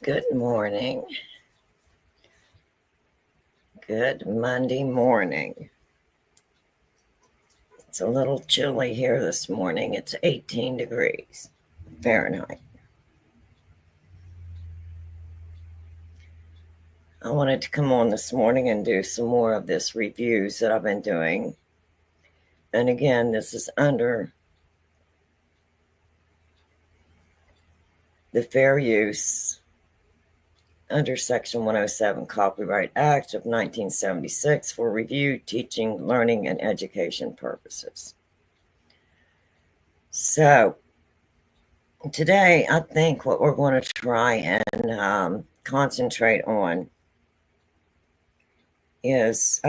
Good morning. Good Monday morning. It's a little chilly here this morning. It's 18 degrees Fahrenheit. I wanted to come on this morning and do some more of this reviews that I've been doing. And again, this is under the Fair Use under Section 107 Copyright Act of 1976 for review, teaching, learning, and education purposes. So today, I think what we're going to try and concentrate on is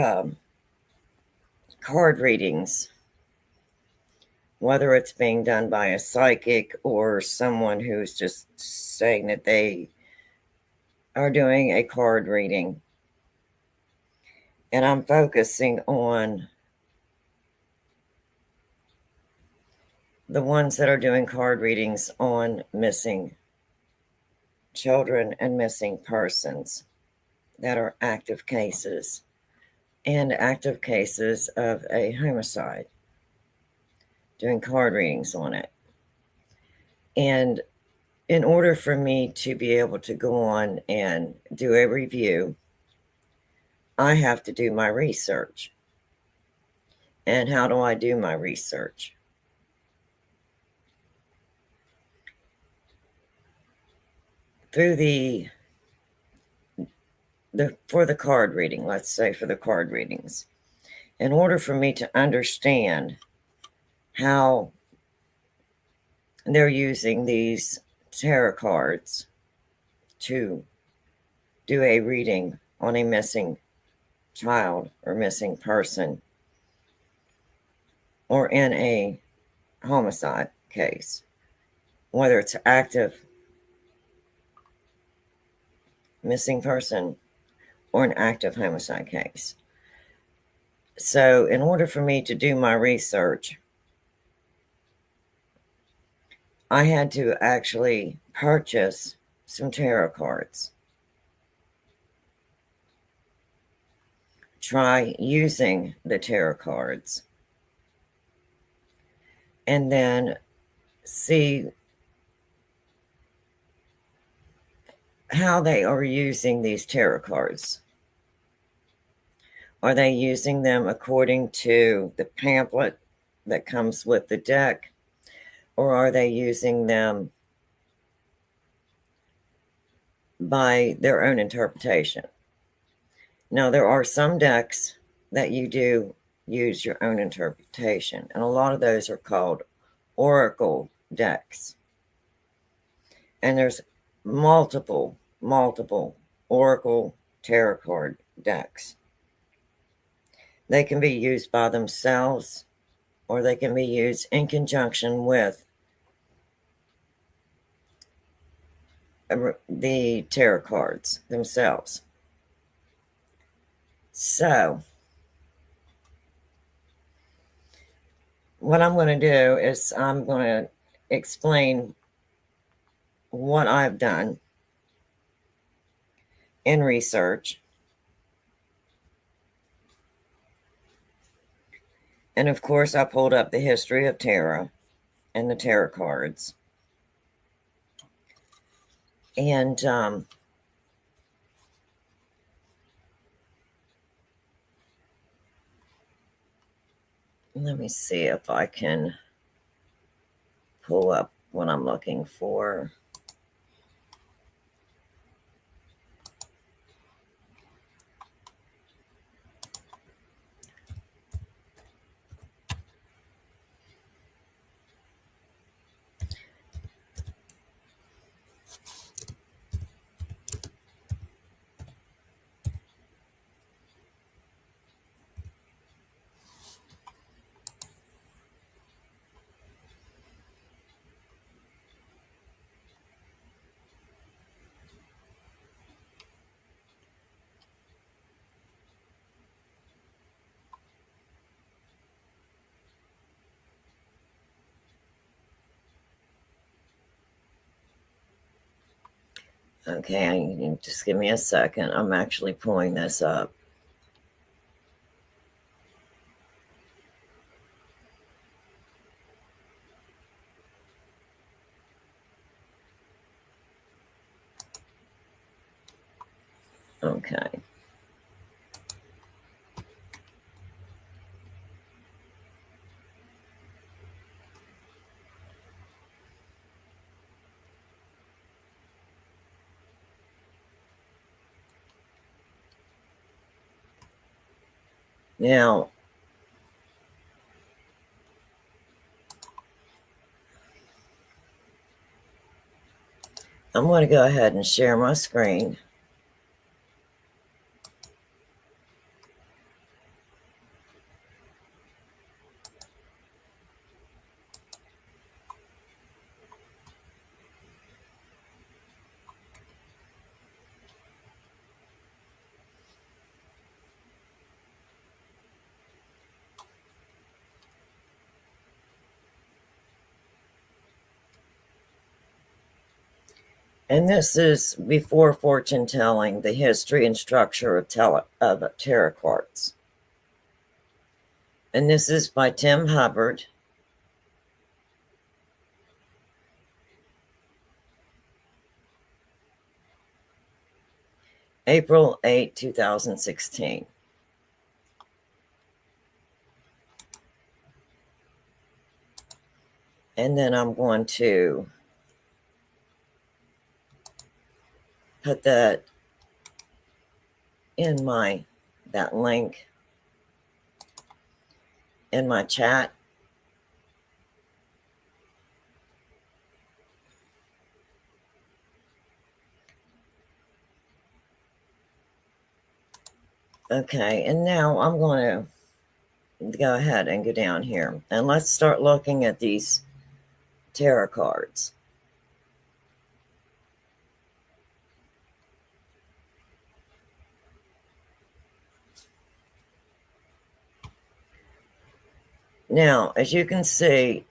card readings, whether it's being done by a psychic or someone who's just saying that they are doing a card reading. And I'm focusing on the ones that are doing card readings on missing children and missing persons that are active cases and active cases of a homicide, doing card readings on it. And in order for me to be able to go on and do a review, I have to do my research. And how do I do my research? Through for the card reading, let's say for the card readings. In order for me to understand how they're using these tarot cards to do a reading on a missing child or missing person or in a homicide case, whether it's active missing person or an active homicide case. So in order for me to do my research, I had to actually purchase some tarot cards. Try using the tarot cards. And then see how they are using these tarot cards. Are they using them according to the pamphlet that comes with the deck? Or are they using them by their own interpretation? Now, there are some decks that you do use your own interpretation, and a lot of those are called oracle decks. And there's multiple oracle tarot card decks. They can be used by themselves, or they can be used in conjunction with the tarot cards themselves. So what I'm going to do is I'm going to explain what I've done in research. And of course, I pulled up the history of tarot and the tarot cards. And let me see if I can pull up what I'm looking for. Okay, just give me a second. I'm actually pulling this up. Okay. Now, I'm going to go ahead and share my screen. And this is before fortune telling, the history and structure of tarot cards. And this is by Tim Hubbard. April 8, 2016. And then I'm going to put that in that link in my chat. Okay, and now I'm going to go ahead and go down here and let's start looking at these tarot cards. Now, as you can see,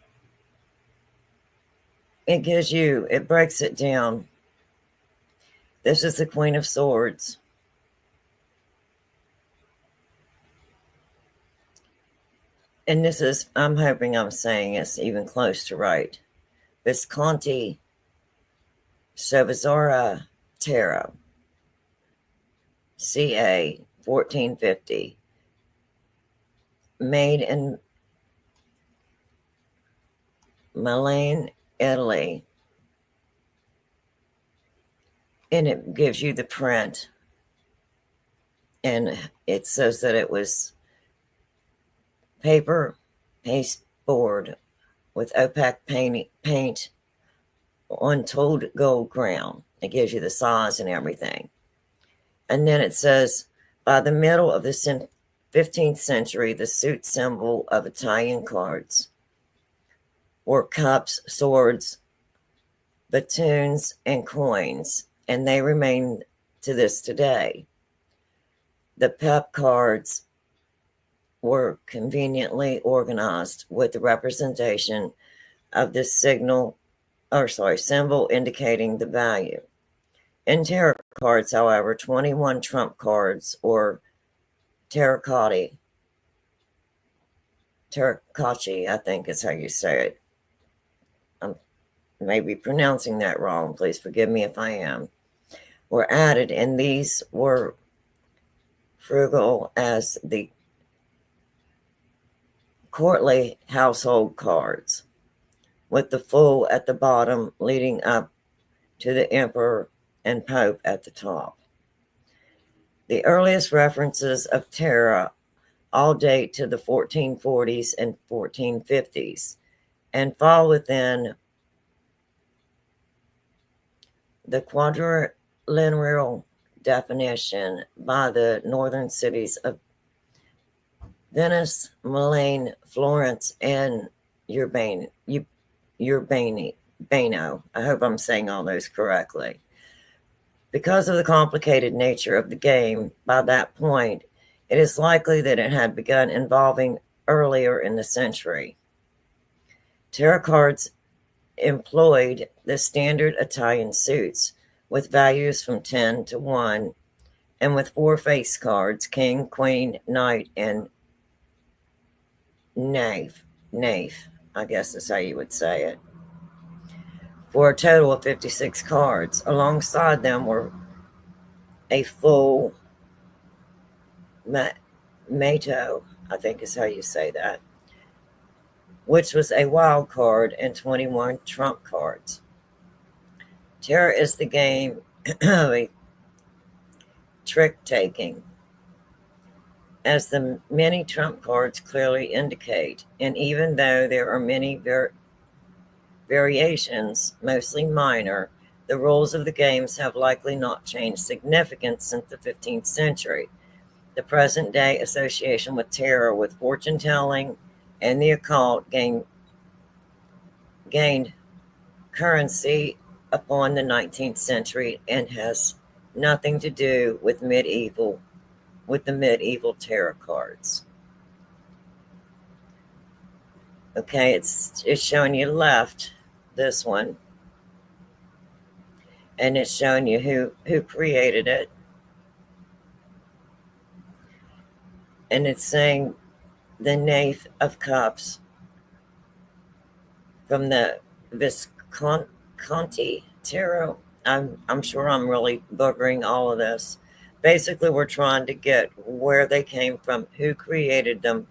it breaks it down. This is the Queen of Swords. And this is, I'm hoping I'm saying it's even close to right, Visconti Sovazora Tarot, CA 1450, made in Milan, Italy. And it gives you the print. And it says that it was paper pasteboard with opaque paint on tooled gold ground. It gives you the size and everything. And then it says, by the middle of the 15th century, the suit symbol of Italian cards were cups, swords, batoons, and coins, and they remain to this today. The pep cards were conveniently organized with the representation of this symbol indicating the value. In tarot cards, however, 21 trump cards, or terracotta, I think is how you say it. I'm maybe pronouncing that wrong. Please forgive me if I am. Were added, and these were frugal as the courtly household cards, with the Fool at the bottom leading up to the Emperor and Pope at the top. The earliest references of tarot all date to the 1440s and 1450s and fall within the quadrilateral definition by the northern cities of Venice, Milan, Florence, and Urbano. I hope I'm saying all those correctly. Because of the complicated nature of the game, by that point, it is likely that it had begun evolving earlier in the century. Tarot cards employed the standard Italian suits with values from 10 to 1, and with 4 face cards, king, queen, knight, and knave. Knave, I guess is how you would say it. For a total of 56 cards. Alongside them were a full Mato, I think is how you say that, which was a wild card, and 21 trump cards. Terror is the game of trick taking, as the many trump cards clearly indicate, and even though there are many variations, mostly minor, the rules of the games have likely not changed significantly since the 15th century. The present day association with tarot, with fortune telling and the occult, gained currency upon the 19th century and has nothing to do with the medieval tarot cards. Okay, it's showing you left, this one, and it's showing you who created it, and it's saying the Knave of Cups from the Visconti tarot. I'm sure I'm really buggering all of this. Basically, we're trying to get where they came from, who created them,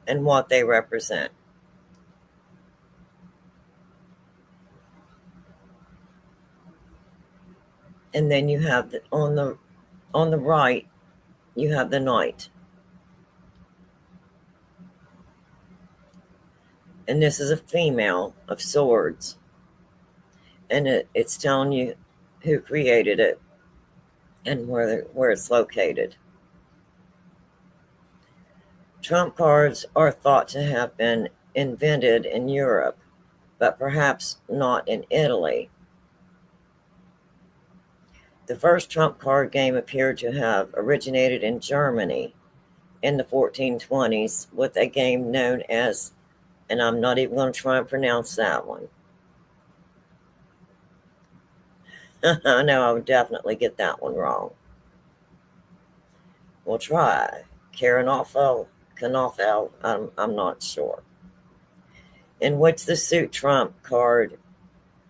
and what they represent. And then you have on the right, you have the knight. And this is a female of swords. And it's telling you who created it and where it's located. Trump cards are thought to have been invented in Europe, but perhaps not in Italy. The first trump card game appeared to have originated in Germany in the 1420s with a game known as, and I'm not even going to try and pronounce that one. I know I would definitely get that one wrong. We'll try. Knopfel, I'm not sure. In which the suit trump card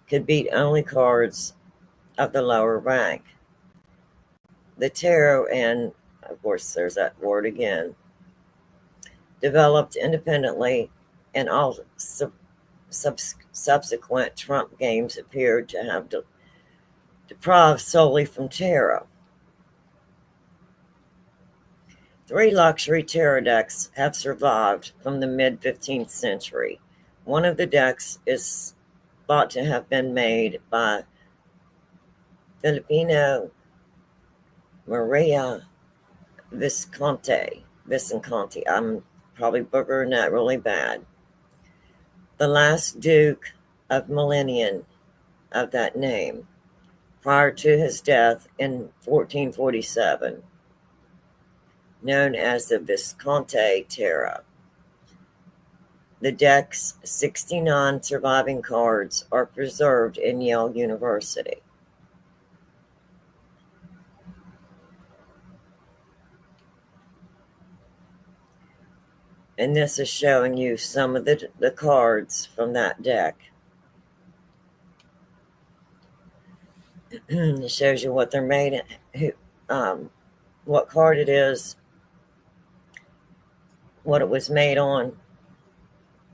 could beat only cards of the lower rank. The tarot, and of course there's that word again, developed independently, and all subsequent trump games appeared to have deprived solely from tarot. 3 luxury tarot decks have survived from the mid-15th century. One of the decks is thought to have been made by Filipino Maria Visconti. I'm probably boogering that really bad. The last Duke of Millennium of that name, prior to his death in 1447, known as the Visconti Tarot. The deck's 69 surviving cards are preserved in Yale University. And this is showing you some of the cards from that deck. It shows you what they're made, what card it is, what it was made on,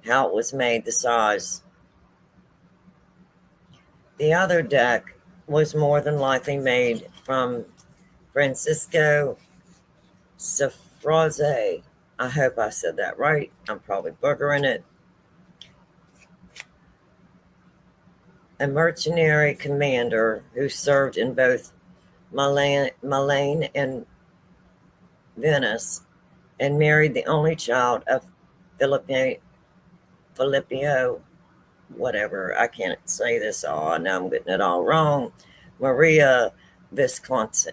how it was made, the size. The other deck was more than likely made from Francisco Sefraze. I hope I said that right. I'm probably boogering it. A mercenary commander who served in both Milan and Venice, and married the only child of Filippo, whatever, I can't say this all, I know I'm getting it all wrong, Maria Visconti,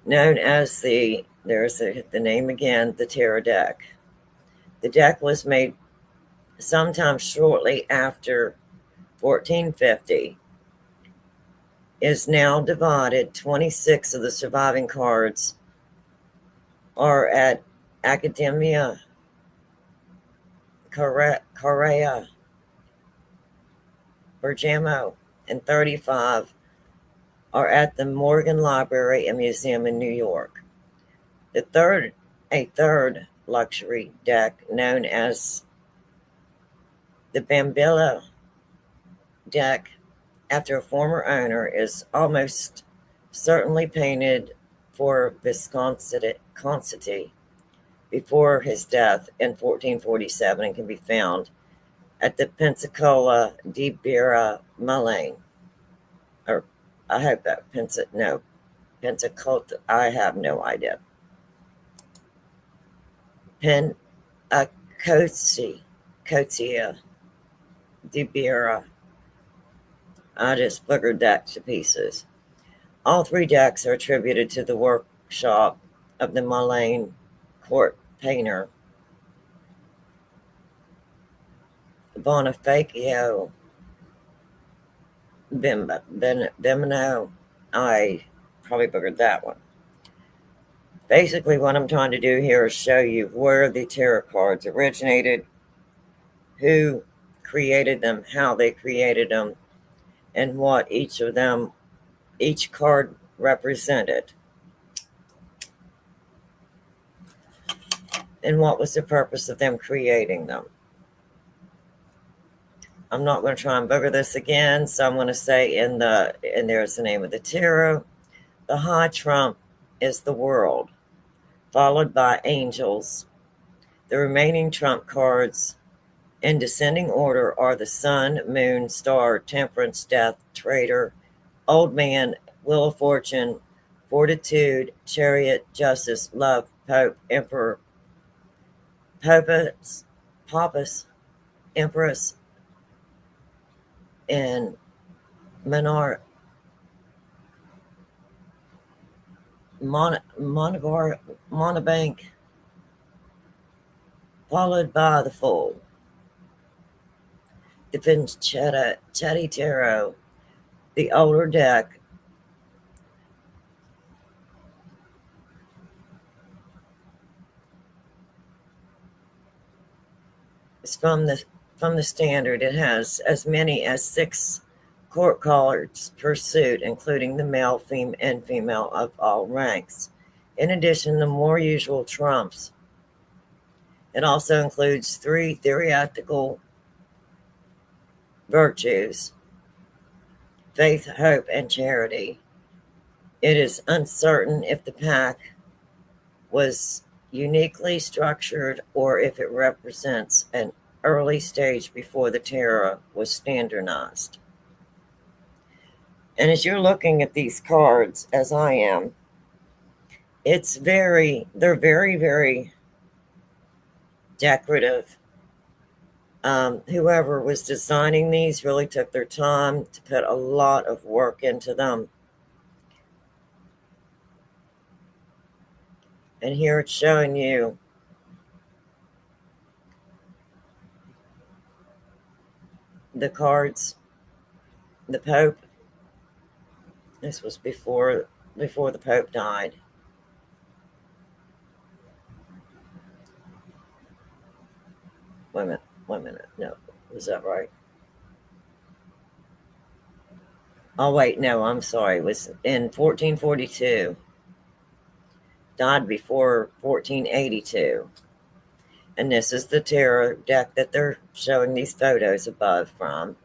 known as there's the name again, the tarot deck. The deck was made sometime shortly after 1450, is now divided. 26 of the surviving cards are at Academia Correa Bergamo, and 35 are at the Morgan Library and Museum in New York. A third luxury deck, known as the Bambilla deck, after a former owner, is almost certainly painted for Visconti before his death in 1447 and can be found at the Pensacola di Birra Milan. Or I hope that Pensacola, I have no idea. Cotia di Birra. I just boogered that to pieces. All three decks are attributed to the workshop of the Milan court painter Bonifacio Bimino. I probably boogered that one. Basically, what I'm trying to do here is show you where the tarot cards originated, who created them, how they created them, and what each card represented, and what was the purpose of them creating them. I'm not going to try and booger this again, so I'm going to say and there's the name of the tarot. The high trump is the world, followed by angels. The remaining trump cards in descending order are the sun, moon, star, temperance, death, traitor, old man, wheel of fortune, fortitude, chariot, justice, love, pope, emperor, papas, empress, and monarch. Monobank, followed by the Fool. The Chatty Tarot, the older deck, is from the standard. It has as many as 6 court cards per suit, including the male, and female of all ranks. In addition, the more usual trumps. It also includes 3 theoretical virtues: faith, hope, and charity. It is uncertain if the pack was uniquely structured or if it represents an early stage before the tarot was standardized. And as you're looking at these cards, as I am, they're very, very decorative. Whoever was designing these really took their time to put a lot of work into them. And here it's showing you the cards, the Pope. This was before the Pope died. Wait a minute. No, was that right? Oh, wait, no, I'm sorry. It was in 1442. Died before 1482. And this is the tarot deck that they're showing these photos above from.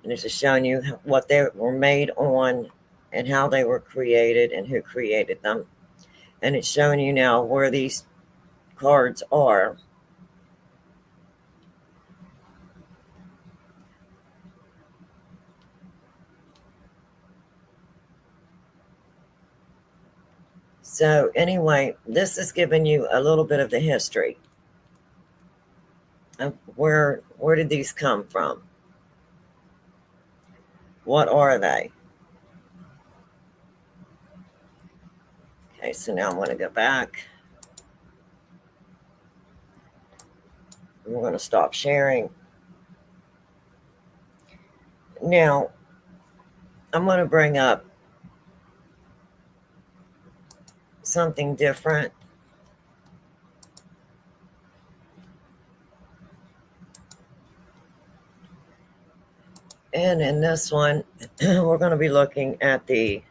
And this is showing you what they were made on and how they were created and who created them. And it's showing you now where these cards are. So anyway, this is giving you a little bit of the history of where did these come from? What are they? Okay, so now I'm going to go back. We're going to stop sharing. Now, I'm going to bring up something different. And in this one, we're going to be looking at the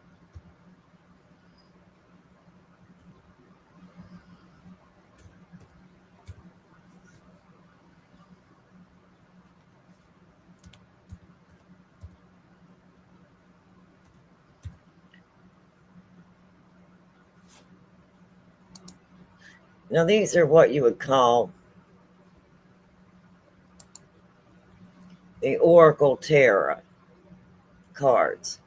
now these are what you would call the Oracle Tarot cards.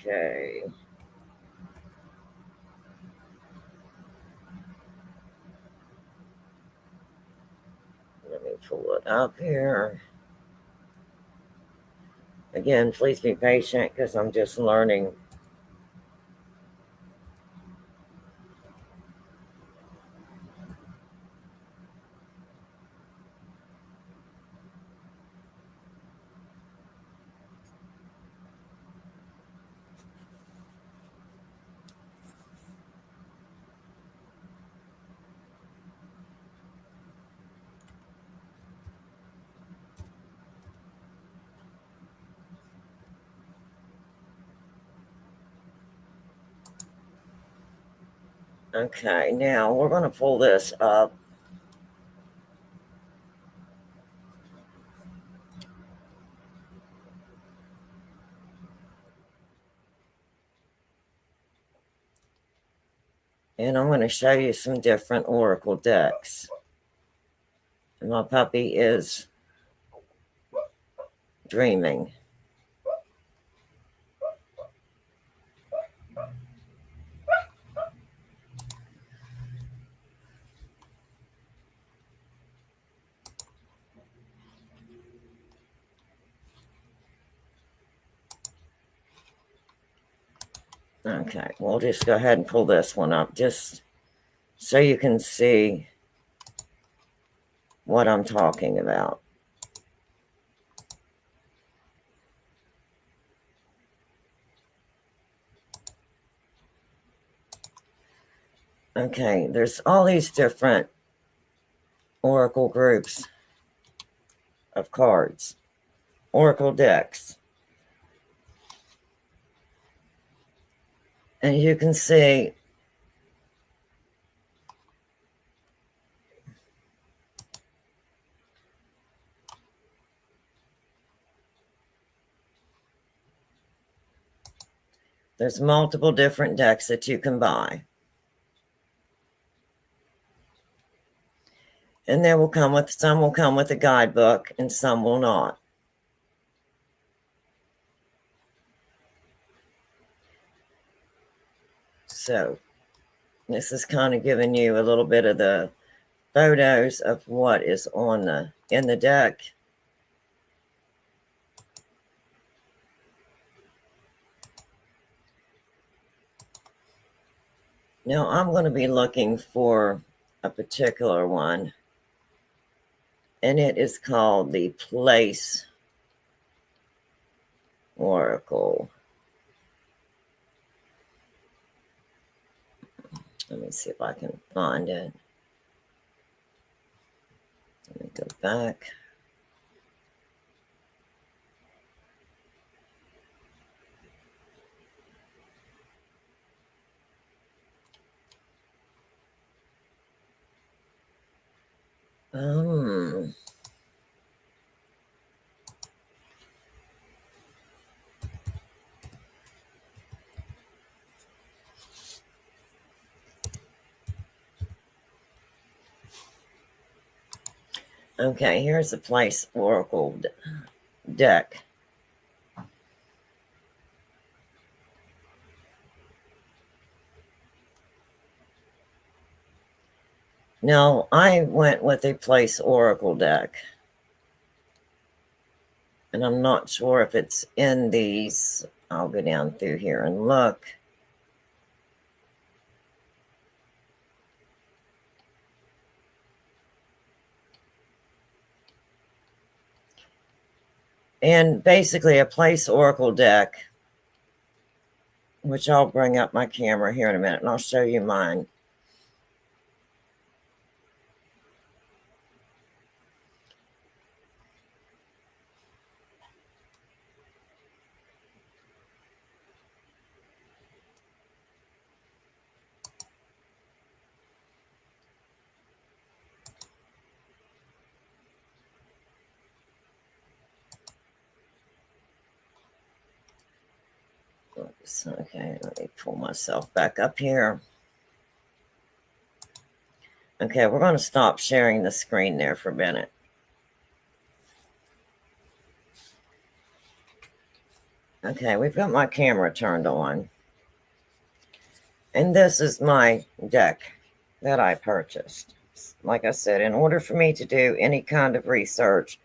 Okay. Let me pull it up here. Again, please be patient because I'm just learning. Okay, now we're going to pull this up. And I'm going to show you some different Oracle decks. And my puppy is dreaming. Okay, we'll just go ahead and pull this one up just so you can see what I'm talking about. Okay, there's all these different Oracle groups of cards, Oracle decks. And you can see there's multiple different decks that you can buy. And they will come with, some will come with a guidebook and some will not. So this is kind of giving you a little bit of the photos of what is on in the deck. Now I'm going to be looking for a particular one, and it is called the Place Oracle. Let me see if I can find it. Let me go back. Okay, here's the Place Oracle deck. Now, I went with a place oracle deck, and I'm not sure if it's in these. I'll go down through here and look. And basically a place oracle deck, which I'll bring up my camera here in a minute and I'll show you mine. Oops, okay, let me pull myself back up here. Okay, we're going to stop sharing the screen there for a minute. Okay, we've got my camera turned on. And this is my deck that I purchased. Like I said, in order for me to do any kind of research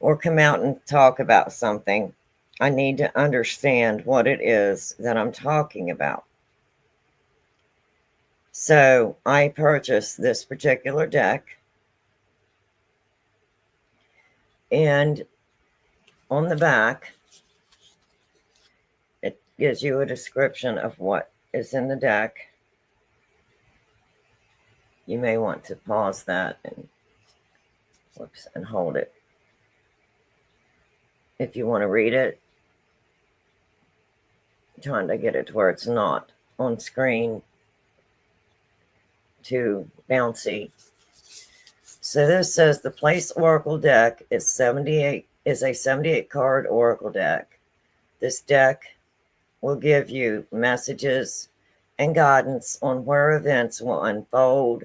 or come out and talk about something, I need to understand what it is that I'm talking about. So I purchased this particular deck, and on the back, it gives you a description of what is in the deck. You may want to pause that and hold it if you want to read it. I'm trying to get it to where it's not on screen too bouncy. So this says the Place Oracle deck is a 78 card Oracle deck. This deck will give you messages and guidance on where events will unfold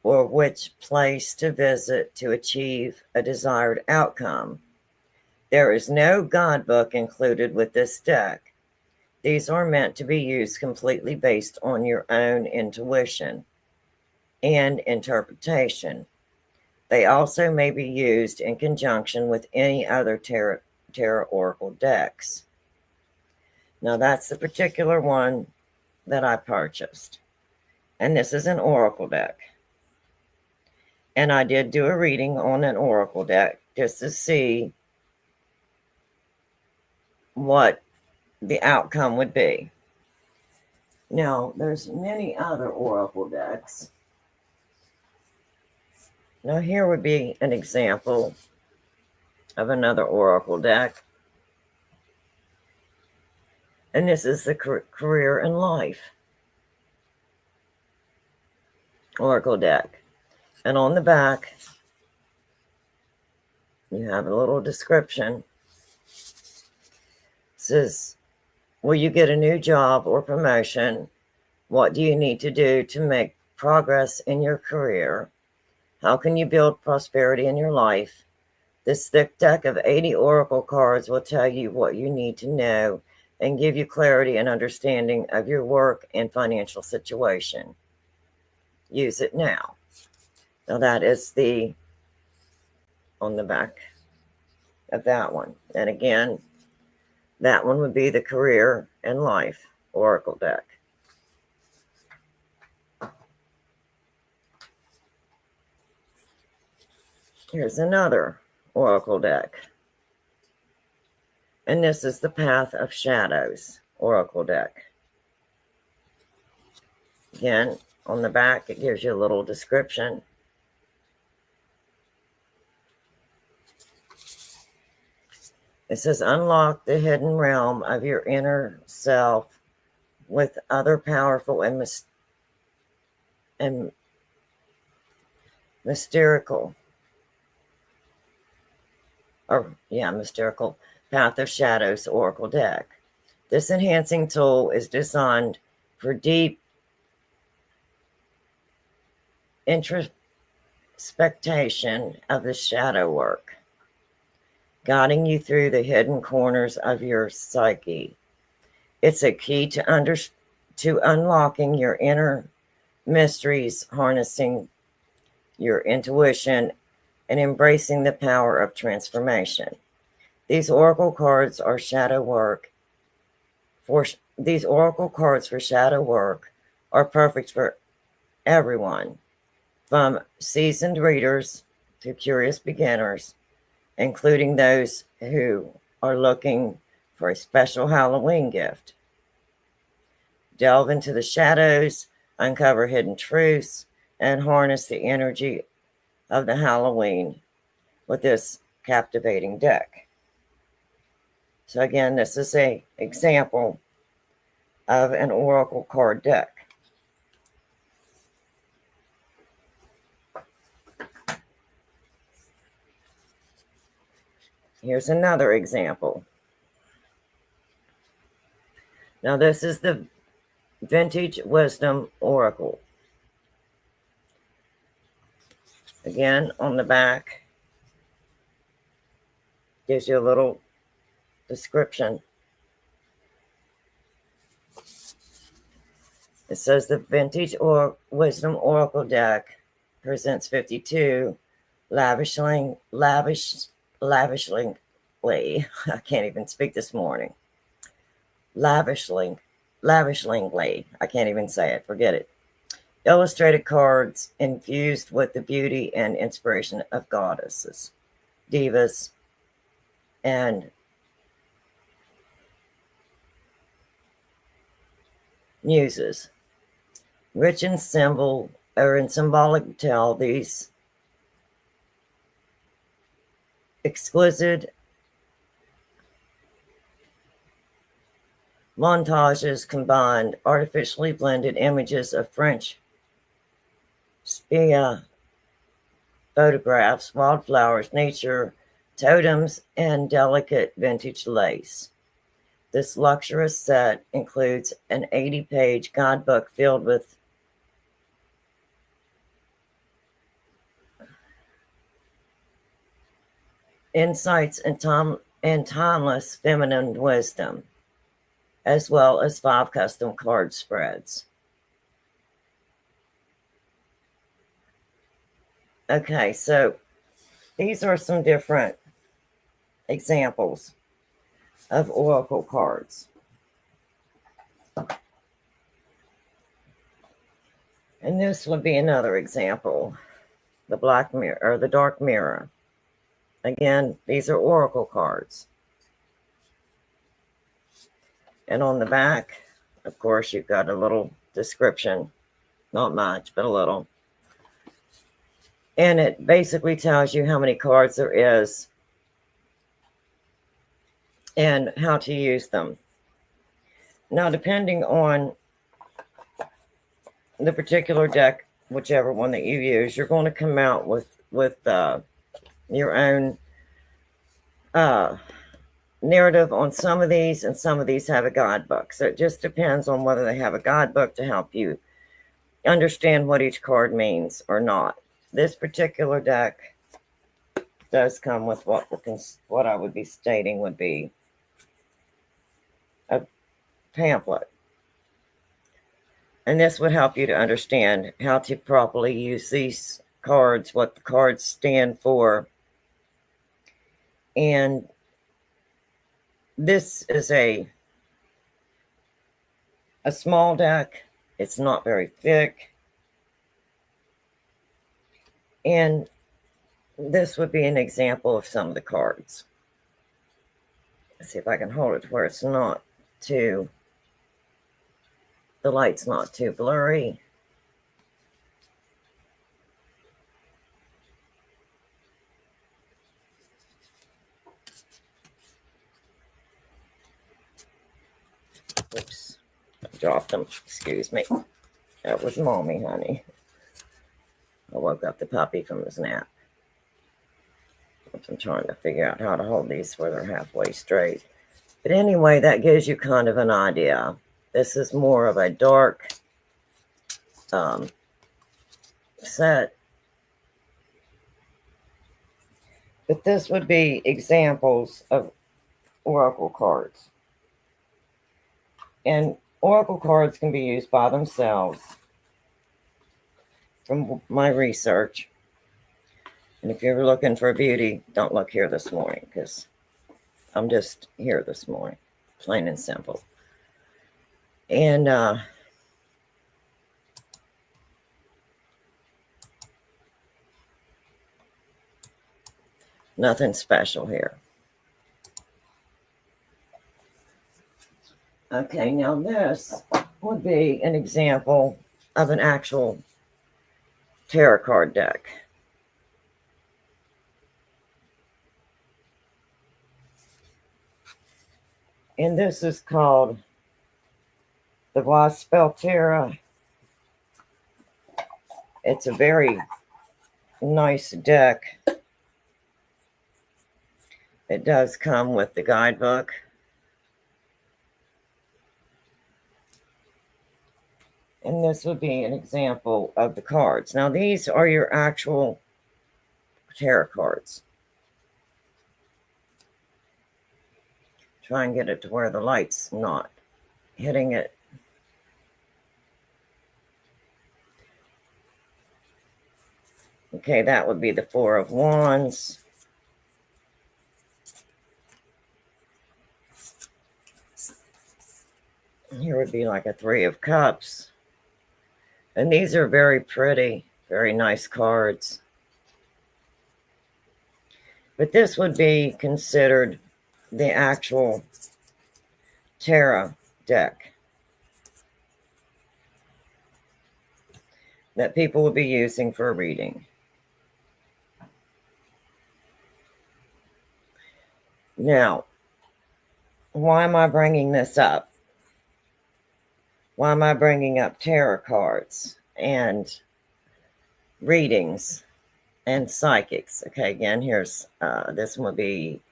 or which place to visit to achieve a desired outcome. There is no guidebook included with this deck. These are meant to be used completely based on your own intuition and interpretation. They also may be used in conjunction with any other tarot oracle decks. Now that's the particular one that I purchased. And this is an oracle deck. And I did do a reading on an oracle deck just to see what the outcome would be. Now, there's many other oracle decks. Now, here would be an example of another oracle deck. And this is the career and life oracle deck. And on the back, you have a little description. It says, will you get a new job or promotion? What do you need to do to make progress in your career? How can you build prosperity in your life? This thick deck of 80 oracle cards will tell you what you need to know and give you clarity and understanding of your work and financial situation. Use it now. Now that is on the back of that one. And again, that one would be the career and life oracle deck. Here's another oracle deck. And this is the Path of Shadows oracle deck. Again, on the back, it gives you a little description. It says, unlock the hidden realm of your inner self with other powerful and mystical Path of Shadows oracle deck. This enhancing tool is designed for deep introspection of the shadow work, guiding you through the hidden corners of your psyche. It's a key to unlocking your inner mysteries, harnessing your intuition, and embracing the power of transformation. These oracle cards are shadow work. These oracle cards for shadow work are perfect for everyone, from seasoned readers to curious beginners, including those who are looking for a special Halloween gift. Delve into the shadows, uncover hidden truths, and harness the energy of the Halloween with this captivating deck. So again, this is an example of an oracle card deck. Here's another example. Now this is the Vintage Wisdom Oracle. Again, on the back, gives you a little description. It says the Vintage Wisdom Oracle deck presents 52 lavishingly, I can't even speak this morning. Lavishingly, I can't even say it, forget it. Illustrated cards infused with the beauty and inspiration of goddesses, divas, and muses. Rich in symbol or in symbolic tell, these exquisite montages combined artificially blended images of French spia photographs, wildflowers, nature, totems, and delicate vintage lace. This luxurious set includes an 80-page guidebook filled with insights and timeless feminine wisdom, as well as 5 custom card spreads. Okay, so these are some different examples of oracle cards. And this would be another example, the Black Mirror or the Dark Mirror. Again, these are oracle cards. And on the back, of course, you've got a little description, not much, but a little. And it basically tells you how many cards there is and how to use them. Now, depending on the particular deck, whichever one that you use, you're going to come out with your own narrative on some of these, and some of these have a guidebook. So it just depends on whether they have a guidebook to help you understand what each card means or not. This particular deck does come with what I would be stating would be a pamphlet. And this would help you to understand how to properly use these cards, what the cards stand for. And this is a small deck. It's not very thick. And this would be an example of some of the cards. Let's see if I can hold it where it's not too, the light's not too blurry. Oops, I dropped them. Excuse me. That was Mommy, honey. I woke up the puppy from his nap. I'm trying to figure out how to hold these where they're halfway straight. But anyway, that gives you kind of an idea. This is more of a dark set. But this would be examples of oracle cards. And oracle cards can be used by themselves from my research. And if you're looking for beauty, don't look here this morning, because I'm just here this morning, plain and simple. And nothing special here. Okay, now this would be an example of an actual tarot card deck. And this is called the Waspel Tarot. It's a very nice deck. It does come with the guidebook. And this would be an example of the cards. Now, these are your actual tarot cards. Try and get it to where the light's not hitting it. Okay, that would be the Four of Wands. Here would be like a Three of Cups. And these are very pretty, very nice cards. But this would be considered the actual tarot deck that people would be using for a reading. Now, why am I bringing this up? Why am I bringing up tarot cards and readings and psychics? Okay, again, here's this one would be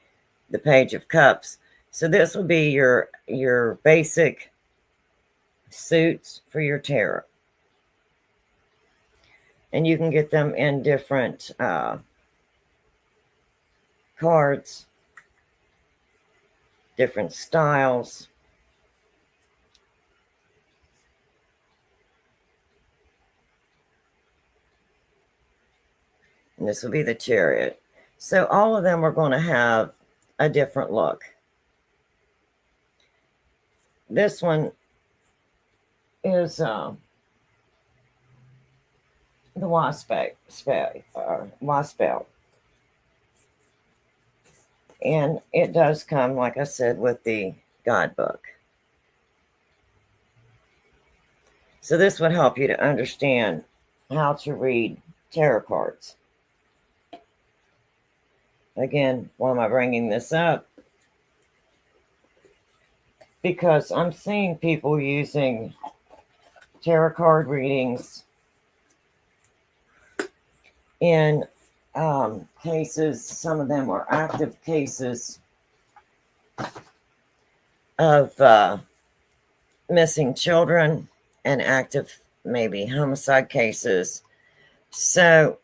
the Page of Cups. So this would be your basic suits for your tarot. And you can get them in different cards, different styles. And this will be the Chariot. So all of them are going to have a different look. This one is the Waspel. And it does come, like I said, with the guidebook. So this would help you to understand how to read tarot cards. Again, why am I bringing this up? Because I'm seeing people using tarot card readings in cases, some of them are active cases of missing children and active, maybe homicide cases. So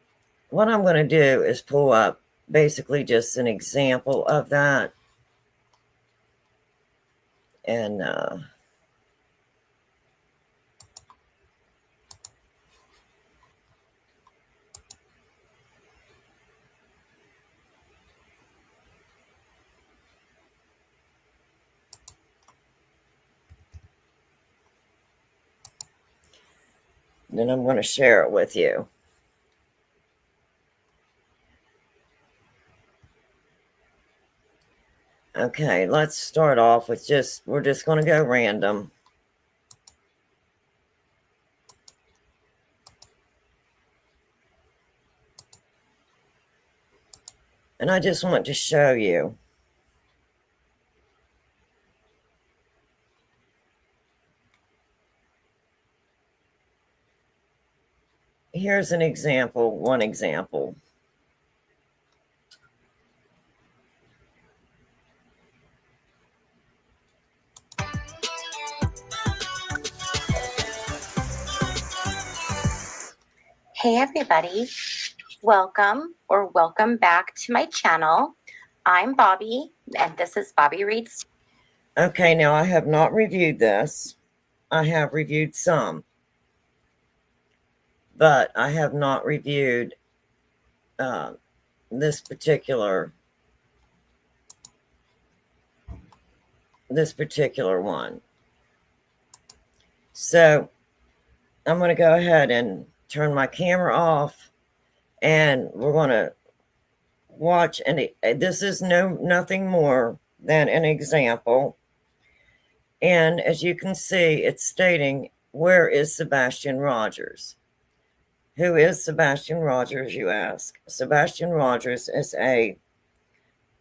what I'm going to do is pull up basically just an example of that. And then I'm going to share it with you. Okay, let's start off with we're just going to go random. And I just want to show you here's an example, one example. Hey everybody, welcome back to my channel. I'm Bobby and this is Bobby Reads. Okay, now I have not reviewed this. I have reviewed some, but I have not reviewed this particular one. So I'm going to go ahead and turn my camera off, and we're going to watch. And this is nothing more than an example. And as you can see, it's stating, where is Sebastian Rogers? Who is Sebastian Rogers, you ask? Sebastian Rogers is a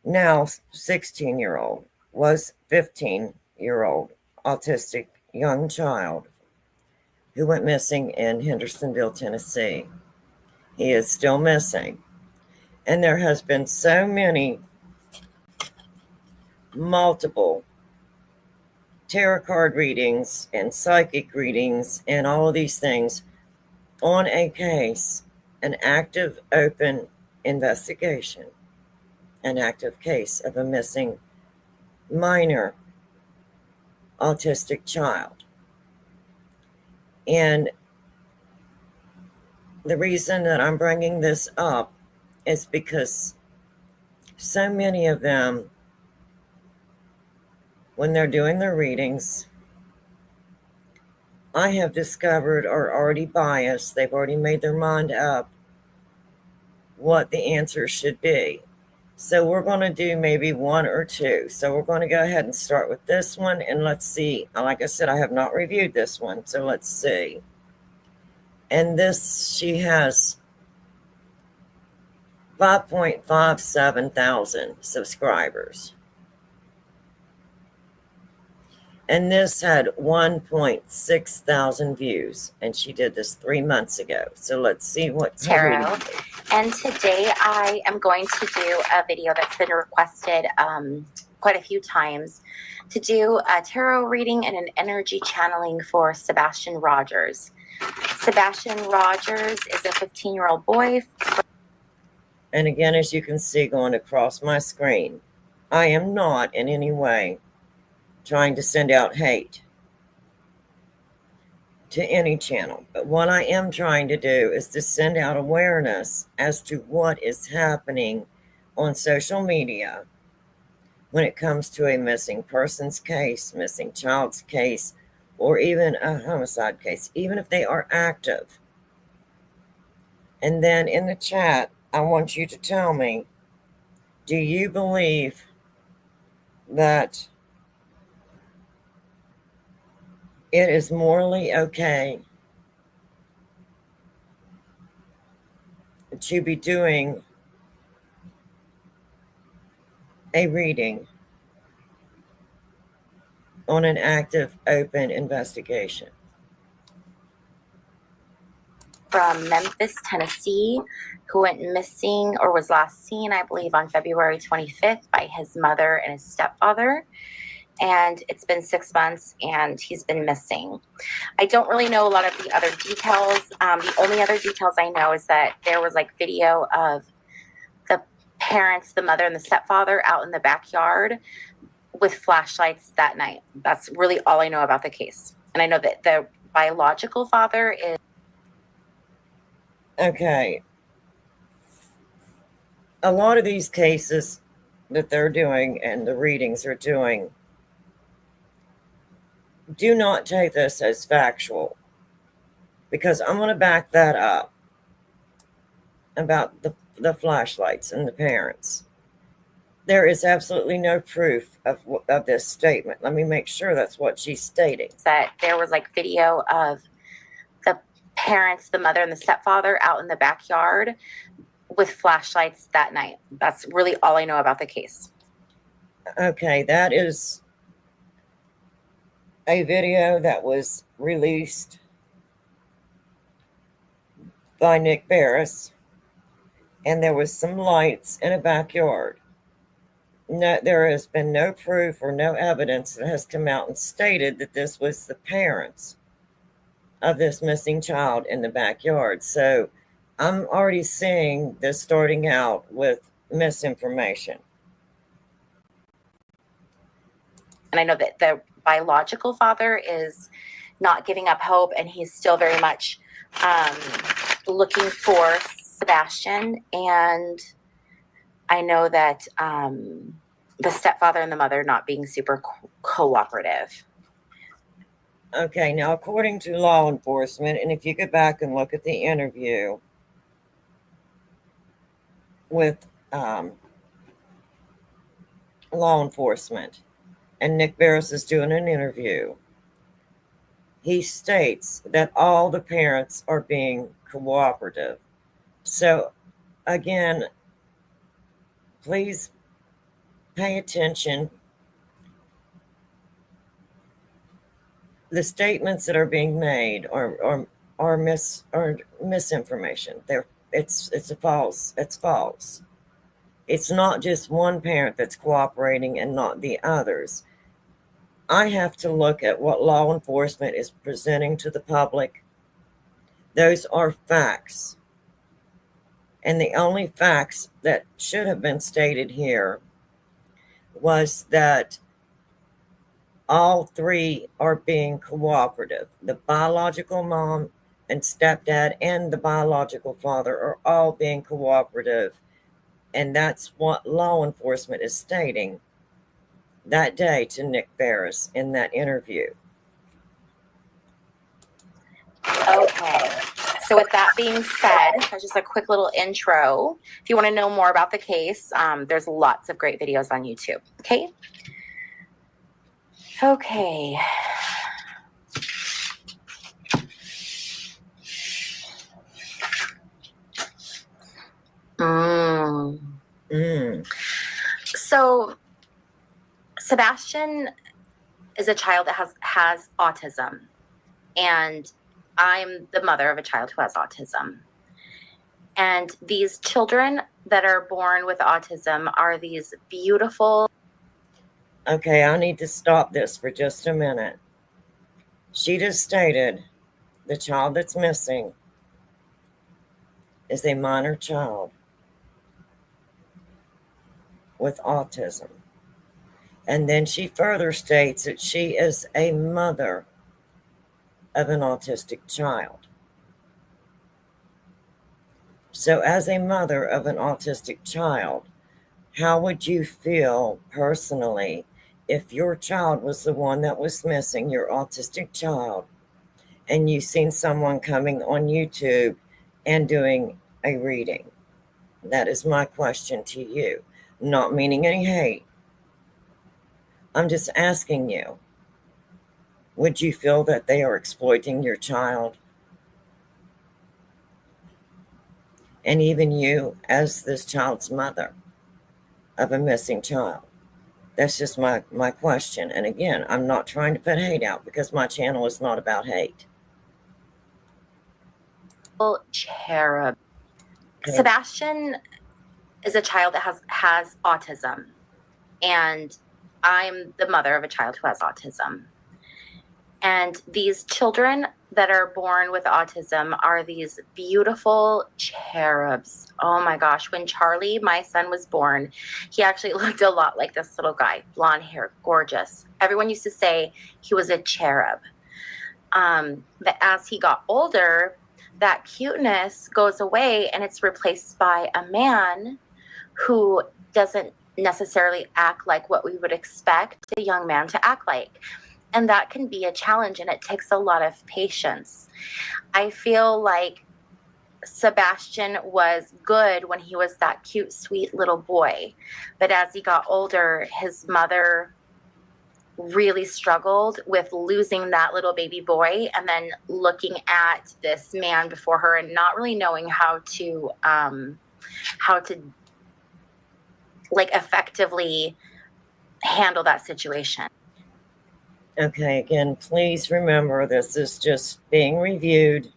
now 16-year-old, was 15-year-old autistic young child who went missing in Hendersonville, Tennessee. He is still missing. And there has been so many multiple tarot card readings and psychic readings and all of these things on a case, an active, open investigation, an active case of a missing minor autistic child. And the reason that I'm bringing this up is because so many of them, when they're doing their readings, I have discovered are already biased. They've already made their mind up what the answer should be. So we're going to do maybe one or two. So we're going to go ahead and start with this one, and let's see. Like I said, I have not reviewed this one, so let's see. And this, she has 5.57 thousand subscribers. And this had 1.6 thousand views, and she did this 3 months ago. So let's see what tarot. And today I am going to do a video that's been requested quite a few times, to do a tarot reading and an energy channeling for Sebastian Rogers. Sebastian Rogers is a 15-year-old boy. And again, as you can see going across my screen, I am not in any way trying to send out hate to any channel. But what I am trying to do is to send out awareness as to what is happening on social media when it comes to a missing person's case, missing child's case, or even a homicide case, even if they are active. And then in the chat, I want you to tell me, do you believe that it is morally okay to be doing a reading on an active, open investigation? From Memphis, Tennessee, who went missing or was last seen, I believe, on February 25th by his mother and his stepfather. And it's been 6 months and he's been missing. I don't really know a lot of the other details. The only other details I know is that there was like video of the parents, the mother and the stepfather, out in the backyard with flashlights that night. That's really all I know about the case. And I know that the biological father is... Okay. A lot of these cases that they're doing and the readings are doing, do not take this as factual, because I'm going to back that up about the flashlights and the parents. There is absolutely no proof of this statement. Let me make sure that's what she's stating. That there was like video of the parents, the mother and the stepfather, out in the backyard with flashlights that night. That's really all I know about the case. Okay, that is a video that was released by Nick Barris, and there was some lights in a backyard. No, there has been no proof or no evidence that has come out and stated that this was the parents of this missing child in the backyard. So I'm already seeing this starting out with misinformation. And I know that the biological father is not giving up hope, and he's still very much looking for Sebastian. And I know that the stepfather and the mother not being super cooperative. Okay, now according to law enforcement, and if you go back and look at the interview with law enforcement, and Nick Barris is doing an interview, he states that all the parents are being cooperative. So, again, please pay attention. The statements that are being made are misinformation. It's false. It's not just one parent that's cooperating and not the others. I have to look at what law enforcement is presenting to the public. Those are facts. And the only facts that should have been stated here was that all three are being cooperative. The biological mom and stepdad and the biological father are all being cooperative. And that's what law enforcement is stating that day to Nick Barris in that interview. Okay. So with that being said, that's just a quick little intro. If you want to know more about the case, there's lots of great videos on YouTube. Okay. Okay. So Sebastian is a child that has autism, and I'm the mother of a child who has autism. And these children that are born with autism are these beautiful. Okay, I need to stop this for just a minute. She just stated the child that's missing is a minor child with autism. And then she further states that she is a mother of an autistic child. So, as a mother of an autistic child, how would you feel personally if your child was the one that was missing, your autistic child, and you seen someone coming on YouTube and doing a reading? That is my question to you. Not meaning any hate. I'm just asking you, would you feel that they are exploiting your child? And even you as this child's mother of a missing child? That's just my question. And again, I'm not trying to put hate out because my channel is not about hate. Cherub. Okay. Sebastian is a child that has autism, and I'm the mother of a child who has autism. And these children that are born with autism are these beautiful cherubs. Oh my gosh. When Charlie, my son, was born, he actually looked a lot like this little guy, blonde hair, gorgeous. Everyone used to say he was a cherub. But as he got older, that cuteness goes away and it's replaced by a man who doesn't necessarily act like what we would expect a young man to act like. And that can be a challenge, and it takes a lot of patience. I feel like Sebastian was good when he was that cute, sweet little boy. But as he got older, his mother really struggled with losing that little baby boy and then looking at this man before her and not really knowing how to like effectively handle that situation. Okay, again, please remember this is just being reviewed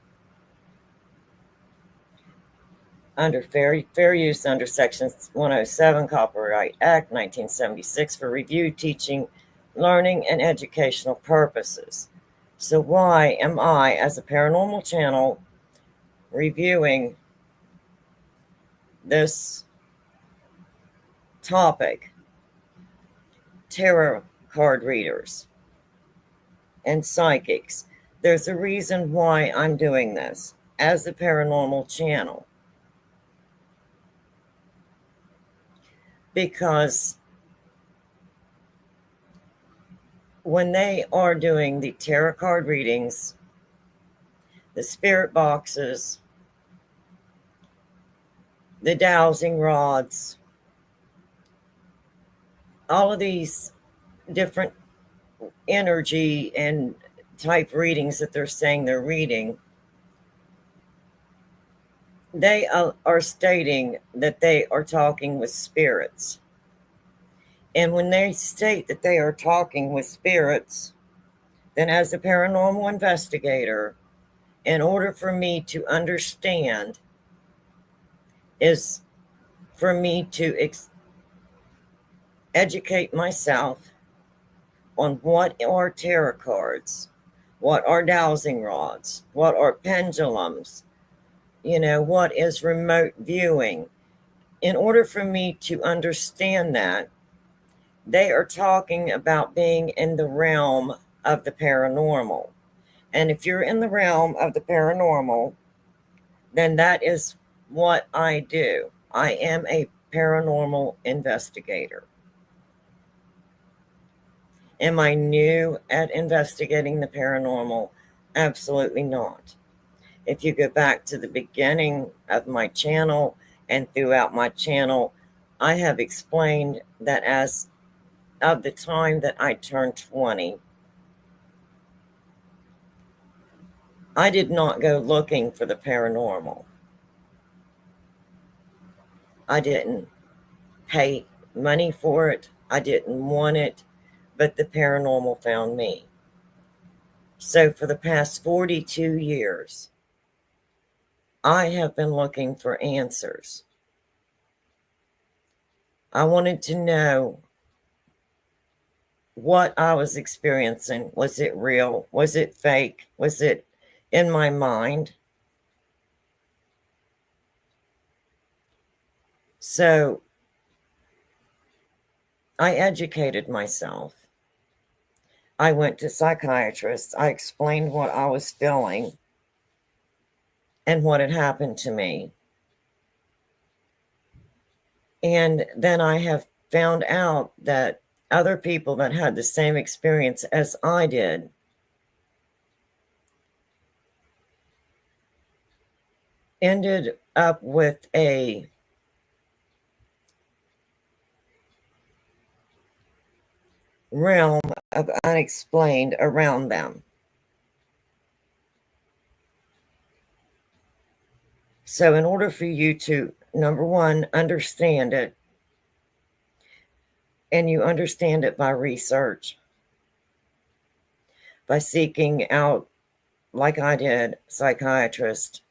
under fair use under Section 107 Copyright Act 1976 for review, teaching, learning, and educational purposes. So why am I, as a paranormal channel, reviewing this topic? Tarot card readers and psychics. There's a reason why I'm doing this as a paranormal channel. because when they are doing the tarot card readings, the spirit boxes, the dowsing rods, all of these different energy and type readings that they're saying they're reading, they are stating that they are talking with spirits. And when they state that they are talking with spirits, then as a paranormal investigator, in order for me to understand, is for me to educate myself on what are tarot cards, what are dowsing rods, what are pendulums, what is remote viewing. In order for me to understand that, they are talking about being in the realm of the paranormal. And if you're in the realm of the paranormal, then that is what I do. I am a paranormal investigator. Am I new at investigating the paranormal? Absolutely not. If you go back to the beginning of my channel and throughout my channel, I have explained that as of the time that I turned 20, I did not go looking for the paranormal. I didn't pay money for it. I didn't want it, but the paranormal found me. So for the past 42 years, I have been looking for answers. I wanted to know what I was experiencing. Was it real? Was it fake? Was it in my mind? So I educated myself. I went to psychiatrists. I explained what I was feeling and what had happened to me. And then I have found out that other people that had the same experience as I did ended up with a realm of unexplained around them. So in order for you to, number one, understand it, and you understand it by research, by seeking out, like I did, psychiatrists,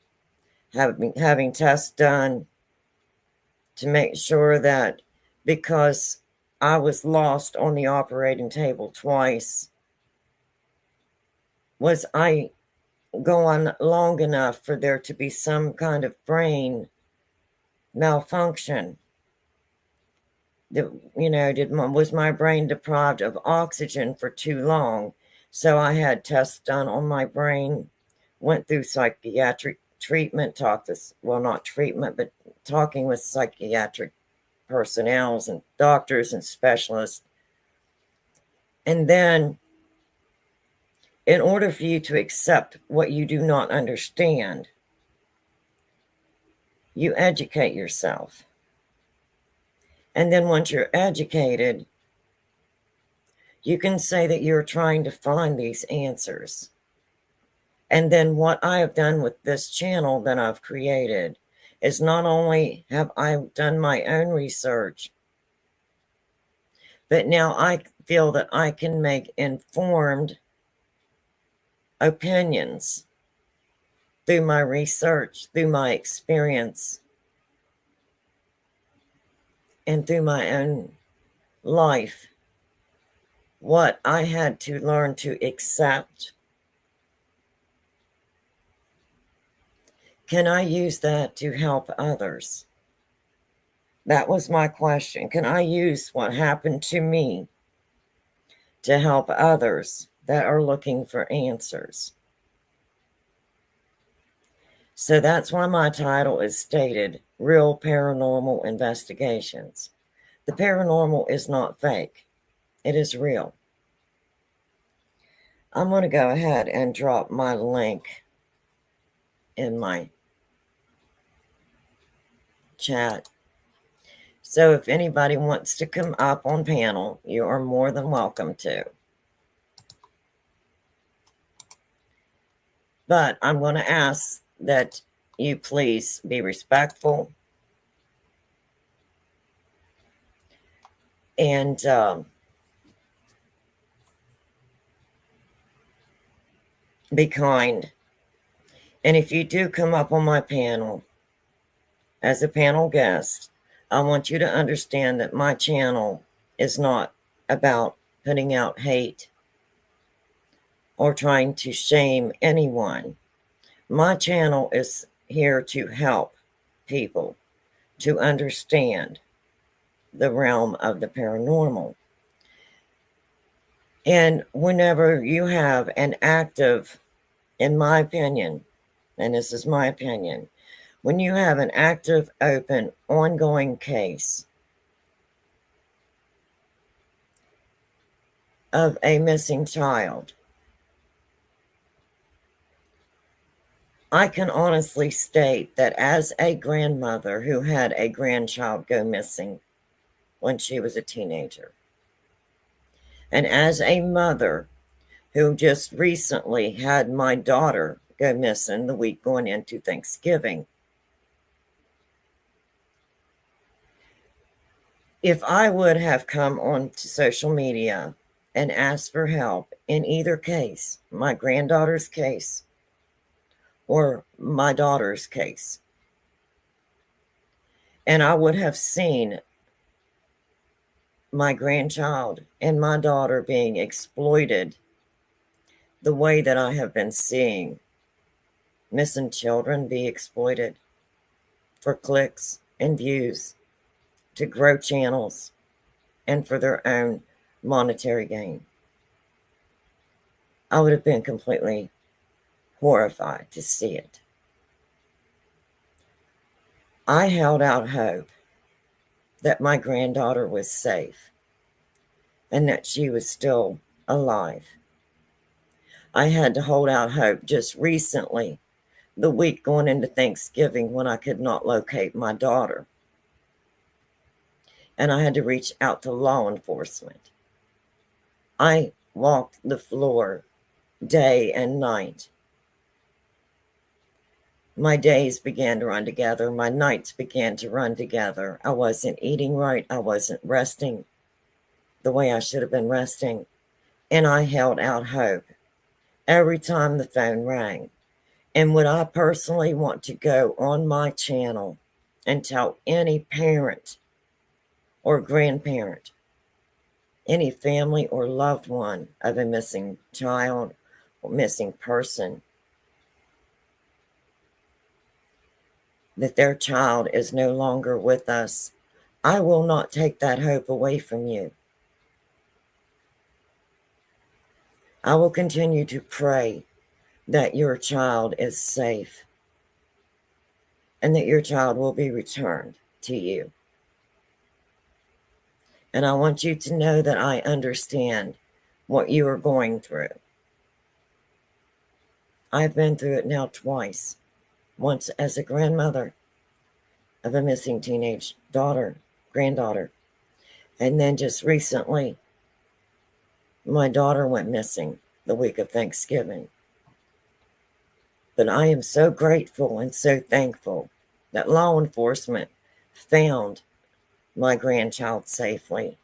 having tests done to make sure that, because I was lost on the operating table twice, was I gone long enough for there to be some kind of brain malfunction? Was my brain deprived of oxygen for too long? So I had tests done on my brain, went through psychiatric treatment, not treatment, but talking with psychiatric personnel and doctors and specialists. And then, in order for you to accept what you do not understand, you educate yourself. And then once you're educated, you can say that you're trying to find these answers. And then what I have done with this channel that I've created is not only have I done my own research, but now I feel that I can make informed opinions through my research, through my experience, and through my own life, what I had to learn to accept. Can I use that to help others? That was my question. Can I use what happened to me to help others that are looking for answers? So that's why my title is stated Real Paranormal Investigations. The paranormal is not fake. It is real. I'm going to go ahead and drop my link in my chat. So if anybody wants to come up on panel, you are more than welcome to. But I'm going to ask that you please be respectful and be kind. And if you do come up on my panel as a panel guest, I want you to understand that my channel is not about putting out hate or trying to shame anyone. My channel is here to help people to understand the realm of the paranormal. And whenever you have an active, in my opinion, and this is my opinion, when you have an active, open, ongoing case of a missing child, I can honestly state that as a grandmother who had a grandchild go missing when she was a teenager, and as a mother who just recently had my daughter go missing the week going into Thanksgiving, if I would have come onto social media and asked for help in either case, my granddaughter's case or my daughter's case, and I would have seen my grandchild and my daughter being exploited the way that I have been seeing missing children be exploited for clicks and views to grow channels and for their own monetary gain, I would have been completely horrified to see it. I held out hope that my granddaughter was safe and that she was still alive. I had to hold out hope just recently, the week going into Thanksgiving, when I could not locate my daughter. And I had to reach out to law enforcement. I walked the floor day and night. My days began to run together. My nights began to run together. I wasn't eating right. I wasn't resting the way I should have been resting. And I held out hope every time the phone rang. And would I personally want to go on my channel and tell any parent or grandparent, any family or loved one of a missing child or missing person, that their child is no longer with us? I will not take that hope away from you. I will continue to pray that your child is safe and that your child will be returned to you. And I want you to know that I understand what you are going through. I've been through it now twice. Once as a grandmother of a missing teenage granddaughter. And then just recently, my daughter went missing the week of Thanksgiving. But I am so grateful and so thankful that law enforcement found my grandchild safely,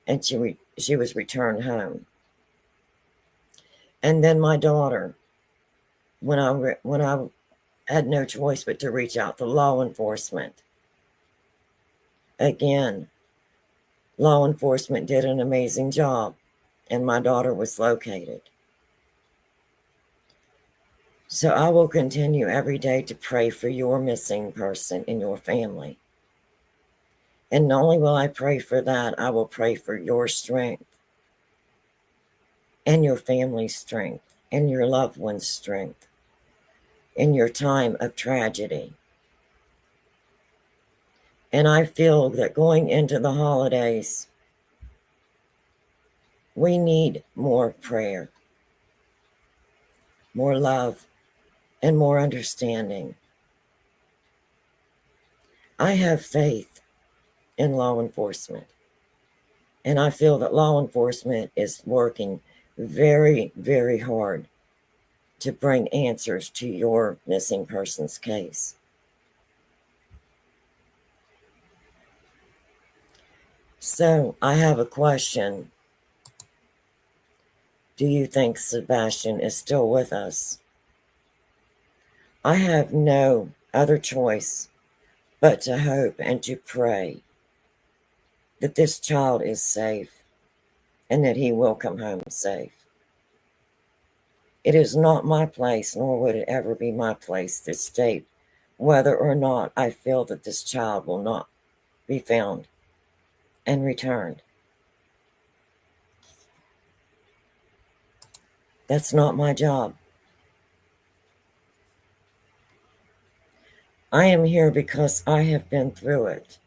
and she was returned home. And then my daughter, when I had no choice but to reach out to law enforcement, again, law enforcement did an amazing job, and my daughter was located. So I will continue every day to pray for your missing person in your family. And not only will I pray for that, I will pray for your strength and your family's strength and your loved one's strength in your time of tragedy. And I feel that going into the holidays, we need more prayer, more love, and more understanding. I have faith in law enforcement, and I feel that law enforcement is working very, very hard to bring answers to your missing persons case. So I have a question. Do you think Sebastian is still with us? I have no other choice but to hope and to pray that this child is safe and that he will come home safe. It is not my place, nor would it ever be my place, to state whether or not I feel that this child will not be found and returned. That's not my job. I am here because I have been through it.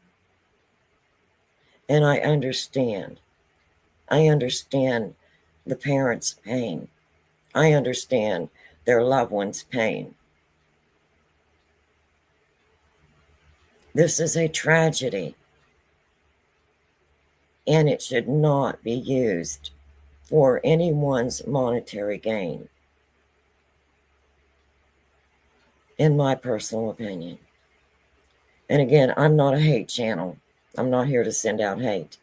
And I understand. I understand the parents' pain. I understand their loved ones' pain. This is a tragedy, and it should not be used for anyone's monetary gain, in my personal opinion. And again, I'm not a hate channel. I'm not here to send out hate.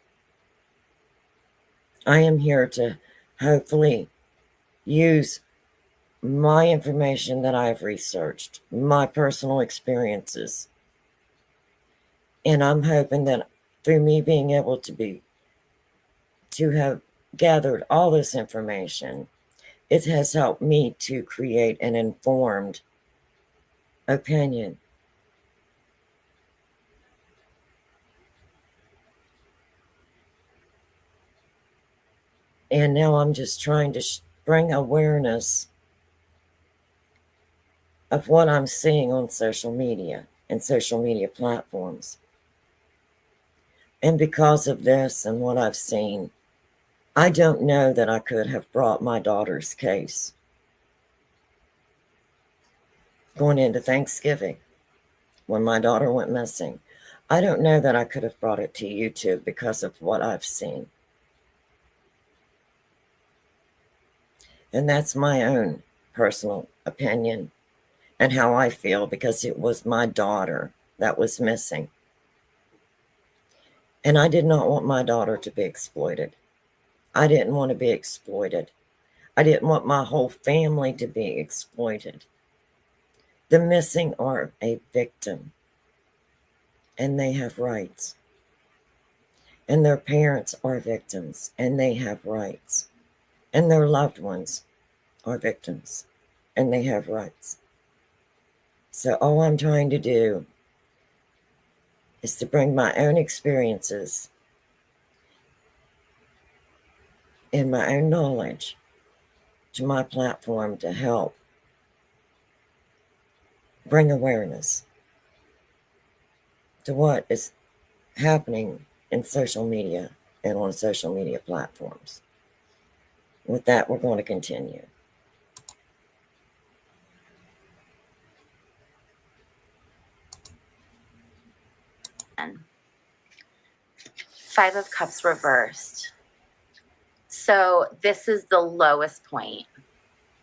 I am here to hopefully use my information that I've researched, my personal experiences. And I'm hoping that through me being able to have gathered all this information, it has helped me to create an informed opinion. And now I'm just trying to bring awareness of what I'm seeing on social media and social media platforms. And because of this and what I've seen, I don't know that I could have brought my daughter's case going into Thanksgiving when my daughter went missing. I don't know that I could have brought it to YouTube because of what I've seen. And that's my own personal opinion and how I feel, because it was my daughter that was missing. And I did not want my daughter to be exploited. I didn't want to be exploited. I didn't want my whole family to be exploited. The missing are a victim, and they have rights. And their parents are victims, and they have rights. And their loved ones are victims, and they have rights. So all I'm trying to do is to bring my own experiences and my own knowledge to my platform to help bring awareness to what is happening in social media and on social media platforms. With that, we're going to continue. Five of Cups reversed. So this is the lowest point.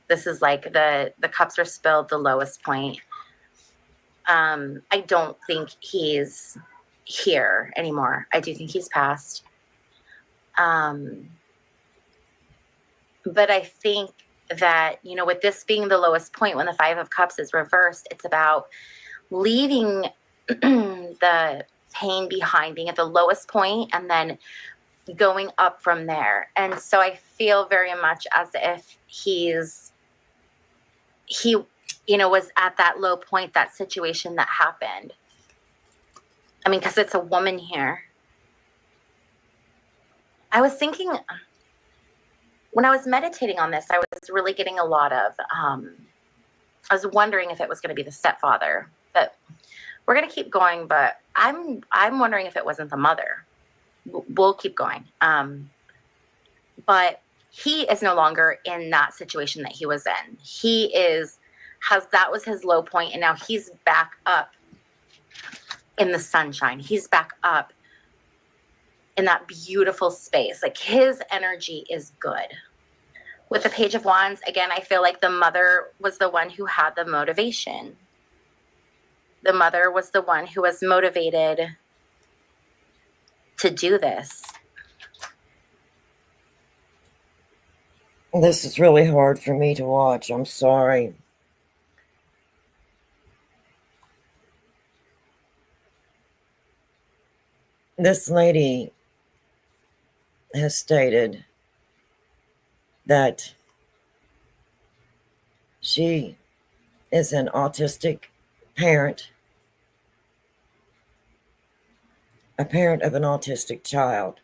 This is like the cups are spilled, the lowest point. I don't think he's here anymore. I do think he's passed. But I think that, you know, with this being the lowest point, when the Five of Cups is reversed, it's about leaving the pain behind, being at the lowest point, and then going up from there. And so I feel very much as if he, you know, was at that low point, that situation that happened. I mean, because it's a woman here. I was thinking, when I was meditating on this, I was really getting a lot of, I was wondering if it was going to be the stepfather. But we're going to keep going, but I'm wondering if it wasn't the mother. We'll keep going. But he is no longer in that situation that he was in. That was his low point, and now he's back up in the sunshine. He's back up in that beautiful space. Like, his energy is good. With the Page of Wands, again, I feel like the mother was the one who had the motivation. The mother was the one who was motivated to do this. This is really hard for me to watch. I'm sorry. This lady has stated that she is an autistic parent, a parent of an autistic child,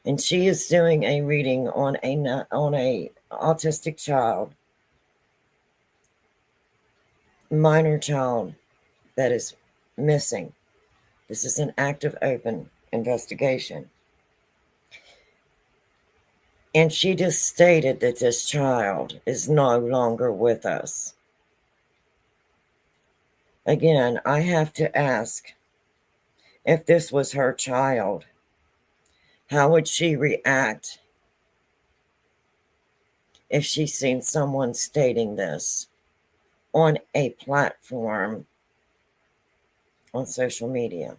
and she is doing a reading on a autistic child, minor child that is missing. This is an active, open investigation. And she just stated that this child is no longer with us. Again, I have to ask, if this was her child, how would she react if she's seen someone stating this on a platform on social media?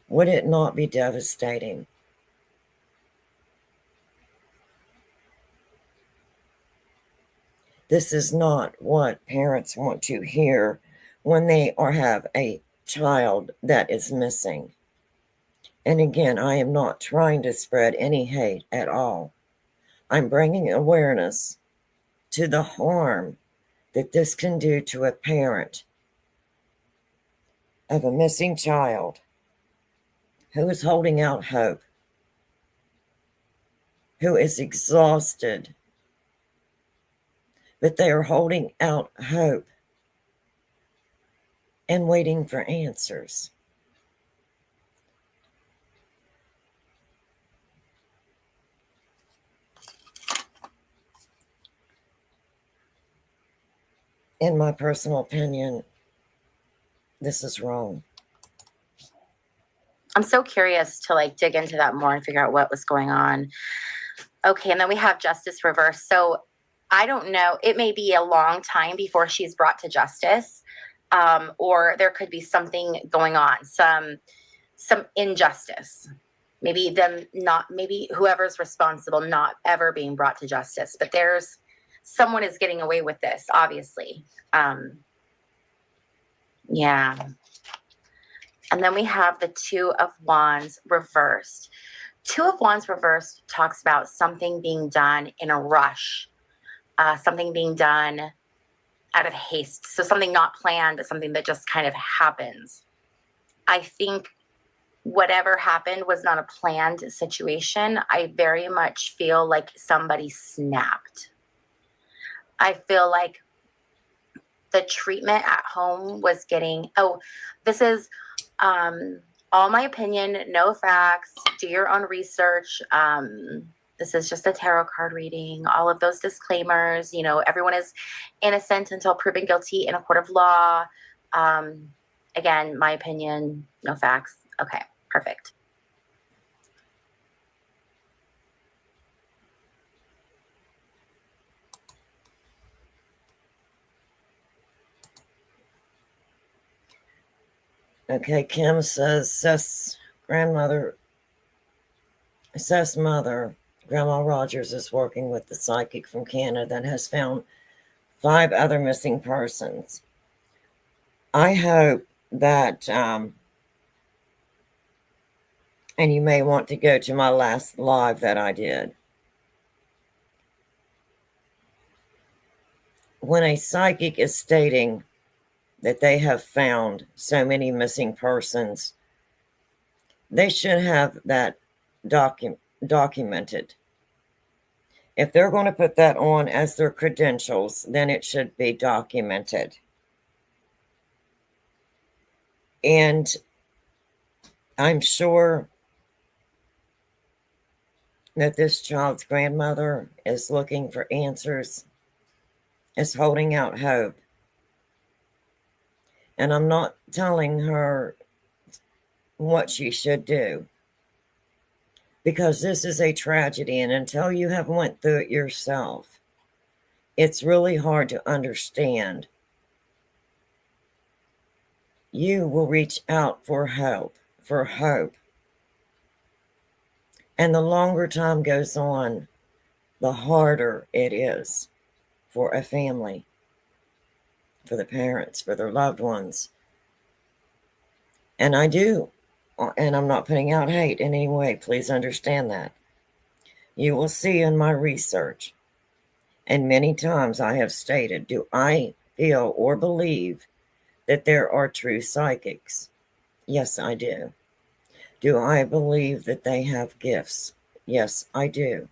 Would it not be devastating? This is not what parents want to hear when they have a child that is missing. And again, I am not trying to spread any hate at all. I'm bringing awareness to the harm that this can do to a parent of a missing child who is holding out hope, who is exhausted, but they are holding out hope and waiting for answers. In my personal opinion, this is wrong. I'm so curious to dig into that more and figure out what was going on. Okay, and then we have justice reversed. So I don't know. It may be a long time before she's brought to justice, or there could be something going on, some injustice. Maybe whoever's responsible not ever being brought to justice. But someone is getting away with this, obviously. Yeah. And then we have the Two of Wands reversed. Two of Wands reversed talks about something being done in a rush, something being done out of haste. So something not planned, but something that just kind of happens. I think whatever happened was not a planned situation. I very much feel like somebody snapped. I feel like the treatment at home was this is all my opinion, no facts, do your own research. This is just a tarot card reading, all of those disclaimers, everyone is innocent until proven guilty in a court of law. Again, my opinion, no facts. Okay, perfect. Okay, Kim says Seth's mother, Grandma Rogers, is working with the psychic from Canada and has found 5 other missing persons. I hope that, and you may want to go to my last live that I did. When a psychic is stating that they have found so many missing persons, they should have that documented. If they're going to put that on as their credentials, then it should be documented. And I'm sure that this child's grandmother is looking for answers, is holding out hope. And I'm not telling her what she should do, because this is a tragedy, and until you have went through it yourself, it's really hard to understand. You will reach out for help, for hope. And the longer time goes on, the harder it is for a family, for the parents, for their loved ones. And I do, and I'm not putting out hate in any way, please understand that. You will see in my research, and many times I have stated, do I feel or believe that there are true psychics? Yes, I do. Do I believe that they have gifts? Yes, I do.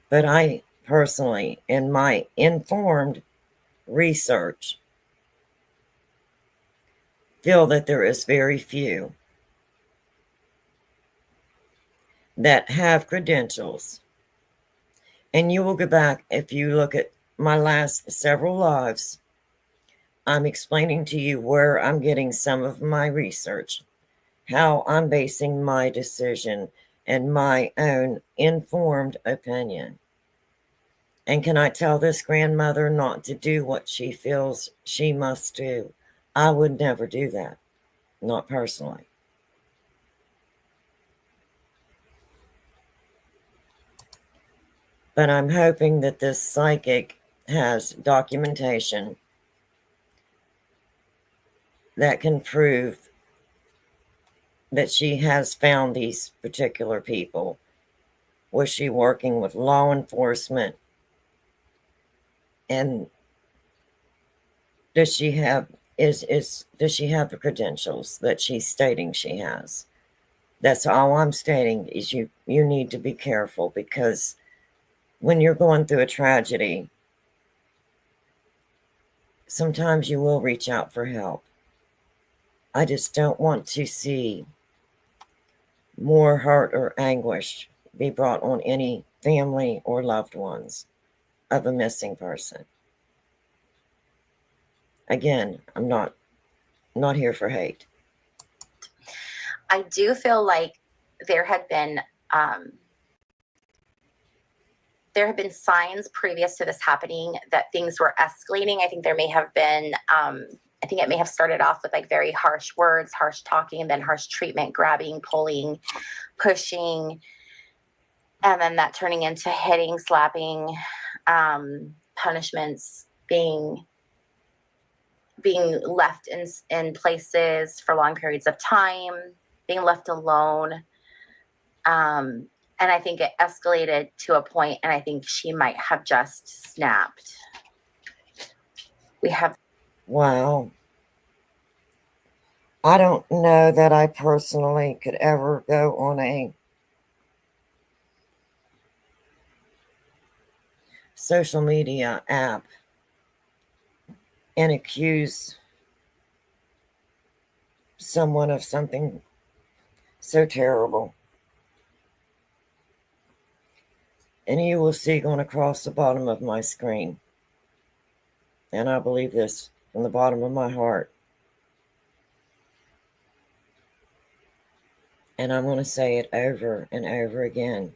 But I personally, in my informed research, feel that there is very few that have credentials. And you will go back, if you look at my last several lives, I'm explaining to you where I'm getting some of my research, how I'm basing my decision and my own informed opinion. And can I tell this grandmother not to do what she feels she must do? I would never do that, not personally. But I'm hoping that this psychic has documentation that can prove that she has found these particular people. Was she working with law enforcement? And does she have does she have the credentials that she's stating she has? That's all I'm stating, is you need to be careful, because when you're going through a tragedy, sometimes you will reach out for help. I just don't want to see more hurt or anguish be brought on any family or loved ones of a missing person. Again, I'm not here for hate. I do feel like there had been signs previous to this happening that things were escalating. I think there may have been, I think it may have started off with like very harsh words, harsh talking, and then harsh treatment, grabbing, pulling, pushing, and then that turning into hitting, slapping, punishments, being left in places for long periods of time, being left alone. And I think it escalated to a point, and I think she might have just snapped. Wow. I don't know that I personally could ever go on a social media app and accuse someone of something so terrible. And you will see going across the bottom of my screen, and I believe this from the bottom of my heart, and I'm going to say it over and over again.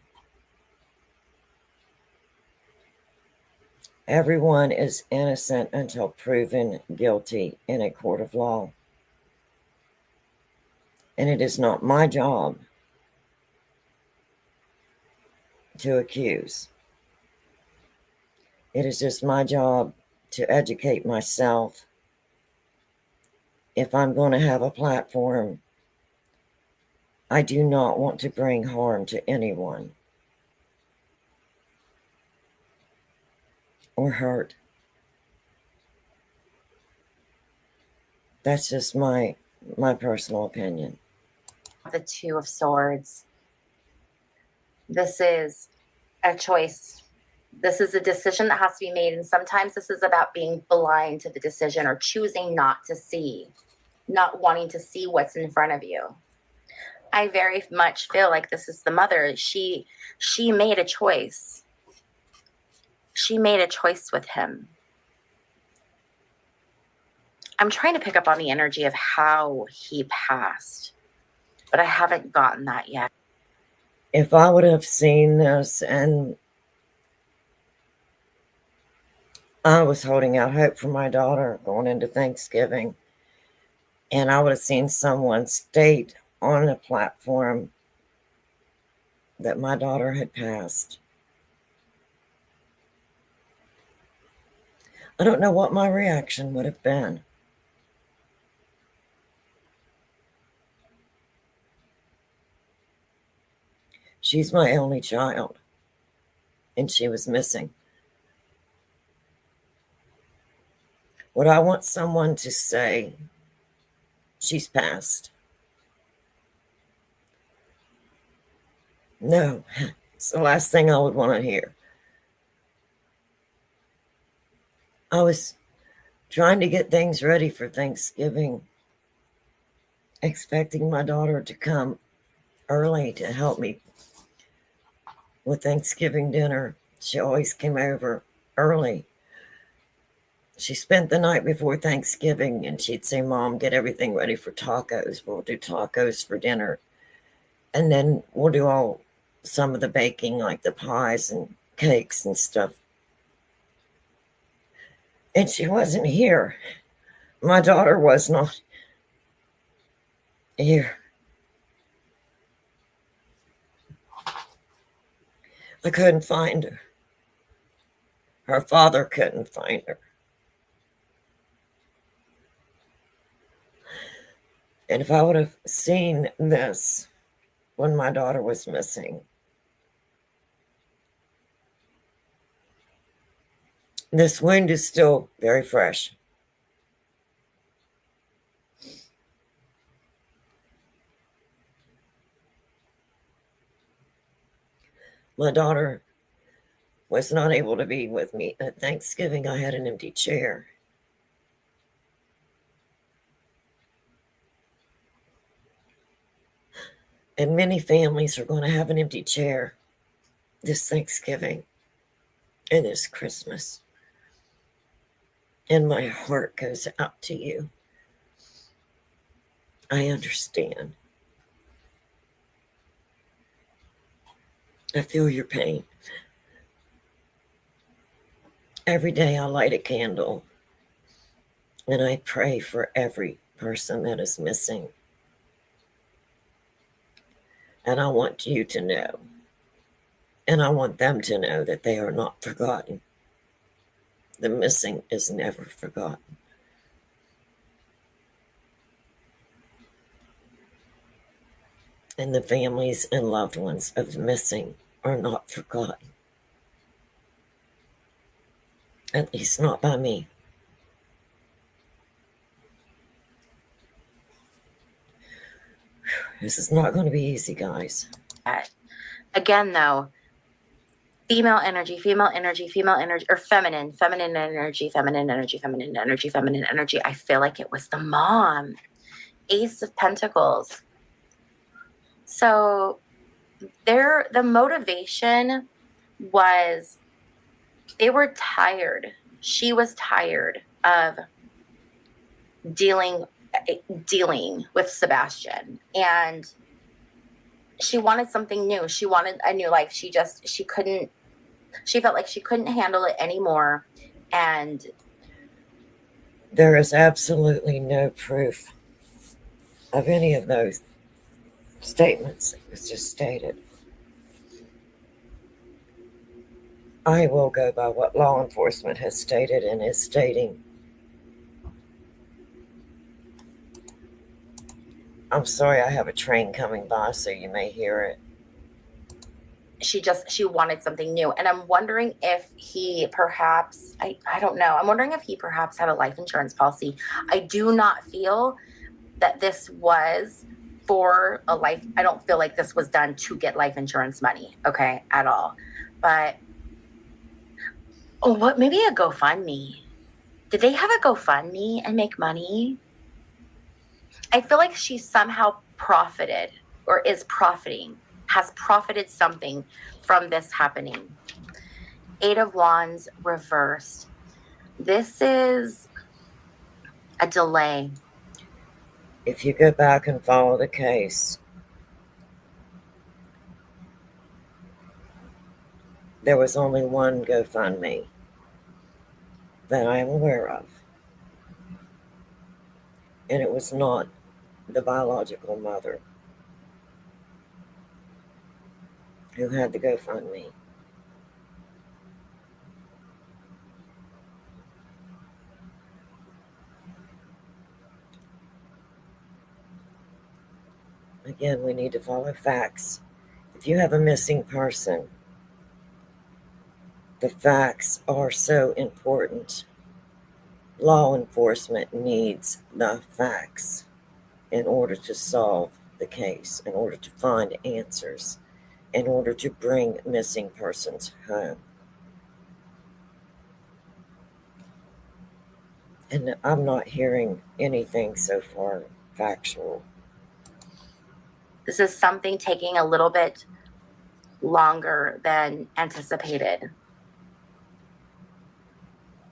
Everyone is innocent until proven guilty in a court of law. And it is not my job to accuse. It is just my job to educate myself. If I'm going to have a platform, I do not want to bring harm to anyone or hurt. That's just my personal opinion. The Two of Swords. This is a choice This is a decision that has to be made. And sometimes this is about being blind to the decision or choosing not to see, not wanting to see what's in front of you. I very much feel like this is the mother. She made a choice. She made a choice with him. I'm trying to pick up on the energy of how he passed, but I haven't gotten that yet. If I would have seen this and I was holding out hope for my daughter going into Thanksgiving, and I would have seen someone state on a platform that my daughter had passed, I don't know what my reaction would have been. She's my only child, and she was missing. Would I want someone to say, she's passed? No, it's the last thing I would want to hear. I was trying to get things ready for Thanksgiving, expecting my daughter to come early to help me with Thanksgiving dinner. She always came over early. She spent the night before Thanksgiving, and she'd say, Mom, get everything ready for tacos. We'll do tacos for dinner. And then we'll do some of the baking, like the pies and cakes and stuff. And she wasn't here. My daughter was not here. I couldn't find her. Her father couldn't find her. And if I would have seen this when my daughter was missing, this wound is still very fresh. My daughter was not able to be with me at Thanksgiving. I had an empty chair. And many families are going to have an empty chair this Thanksgiving and this Christmas. And my heart goes out to you. I understand. I feel your pain. Every day I light a candle and I pray for every person that is missing. And I want you to know, and I want them to know that they are not forgotten. The missing is never forgotten. And the families and loved ones of the missing are not forgotten. At least not by me. This is not going to be easy, guys. Again, though, female energy, or feminine energy. I feel like it was the mom. Ace of Pentacles. So the motivation was they were tired. She was tired of dealing with Sebastian, and she wanted something new. She wanted a new life. She felt like she couldn't handle it anymore. And there is absolutely no proof of any of those statements that was just stated. I will go by what law enforcement has stated and is stating. I'm sorry, I have a train coming by, so you may hear it. She wanted something new. And I'm wondering if he perhaps, I don't know. I'm wondering if he perhaps had a life insurance policy. I do not feel that this was for a life. I don't feel like this was done to get life insurance money, okay, at all. But Oh, what? Maybe a GoFundMe. Did they have a GoFundMe and make money? I feel like she somehow profited or is profiting, has profited something from this happening. Eight of Wands reversed. This is a delay. If you go back and follow the case, there was only one GoFundMe that I am aware of. And it was not the biological mother who had the GoFundMe. Again, we need to follow facts. If you have a missing person, the facts are so important. Law enforcement needs the facts in order to solve the case, in order to find answers, in order to bring missing persons home. And I'm not hearing anything so far factual. This is something taking a little bit longer than anticipated.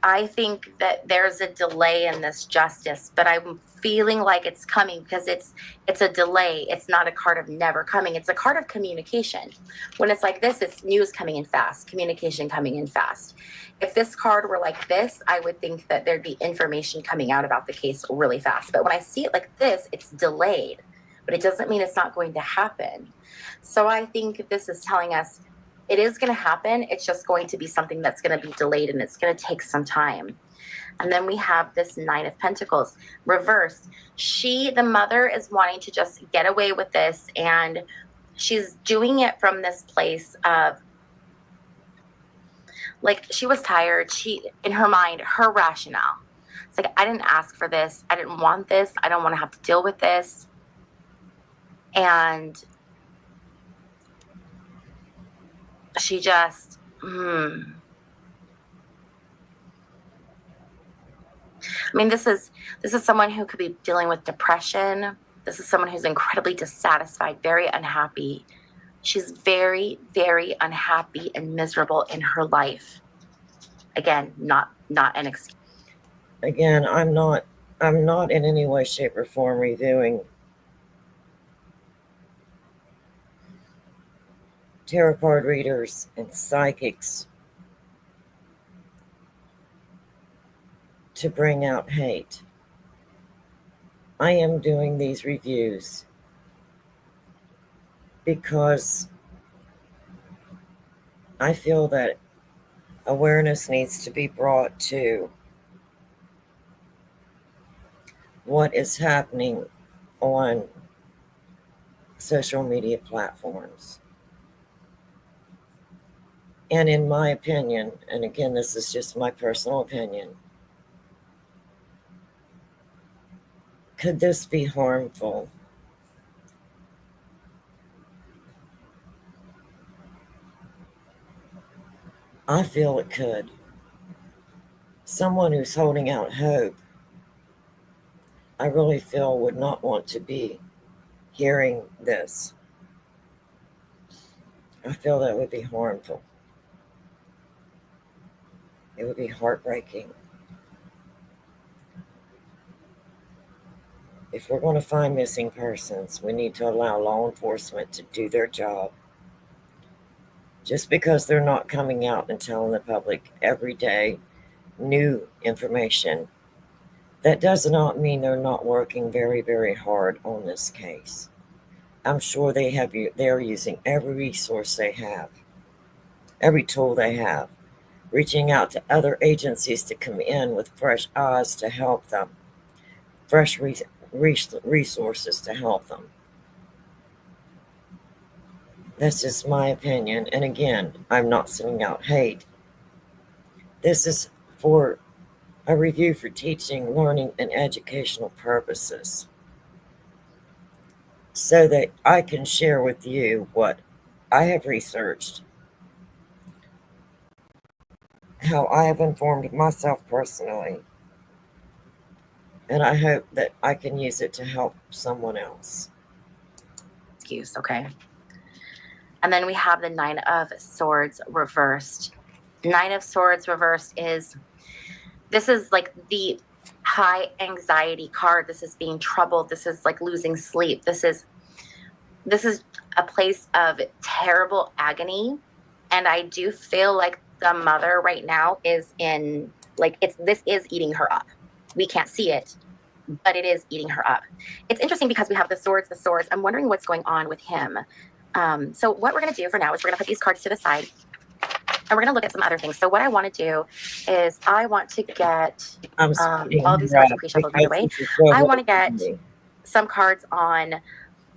I think that there's a delay in this justice, but I'm feeling like it's coming because it's a delay. It's not a card of never coming. It's a card of communication. When it's like this, it's news coming in fast, communication coming in fast. If this card were like this, I would think that there'd be information coming out about the case really fast. But when I see it like this, it's delayed, but it doesn't mean it's not going to happen. So I think this is telling us it is going to happen. It's just going to be something that's going to be delayed and it's going to take some time. And then we have this Nine of Pentacles reversed. The mother is wanting to just get away with this, and she's doing it from this place of like she was tired. In her mind, her rationale. It's like, I didn't ask for this. I didn't want this. I don't want to have to deal with this. And she just, I mean, this is someone who could be dealing with depression. This is someone who's incredibly dissatisfied, very unhappy. She's very, very unhappy and miserable in her life. Again, not an excuse. Again, I'm not in any way, shape, or form reviewing tarot card readers and psychics to bring out hate. I am doing these reviews because I feel that awareness needs to be brought to what is happening on social media platforms. And in my opinion, and again, this is just my personal opinion, could this be harmful? I feel it could. Someone who's holding out hope, I really feel would not want to be hearing this. I feel that would be harmful. It would be heartbreaking. If we're going to find missing persons, we need to allow law enforcement to do their job. Just because they're not coming out and telling the public every day new information, that does not mean they're not working very, very hard on this case. I'm sure they're using every resource they have, every tool they have, reaching out to other agencies to come in with fresh eyes to help them, fresh resources to help them. That's just my opinion. And again, I'm not sending out hate. This is for a review for teaching, learning, and educational purposes, so that I can share with you what I have researched, how I have informed myself personally. And I hope that I can use it to help someone else. Excuse, okay. And then we have the Nine of Swords reversed. Nine of Swords reversed this is like the high anxiety card. This is being troubled. This is like losing sleep. This is a place of terrible agony. And I do feel like the mother right now is in, like, this is eating her up. We can't see it, but it is eating her up. It's interesting because we have the swords. I'm wondering what's going on with him. So what we're going to do for now is we're going to put these cards to the side and we're going to look at some other things. So what I want to do is I want to get all these cards are pre-shuffled, by the way. I want to get some cards on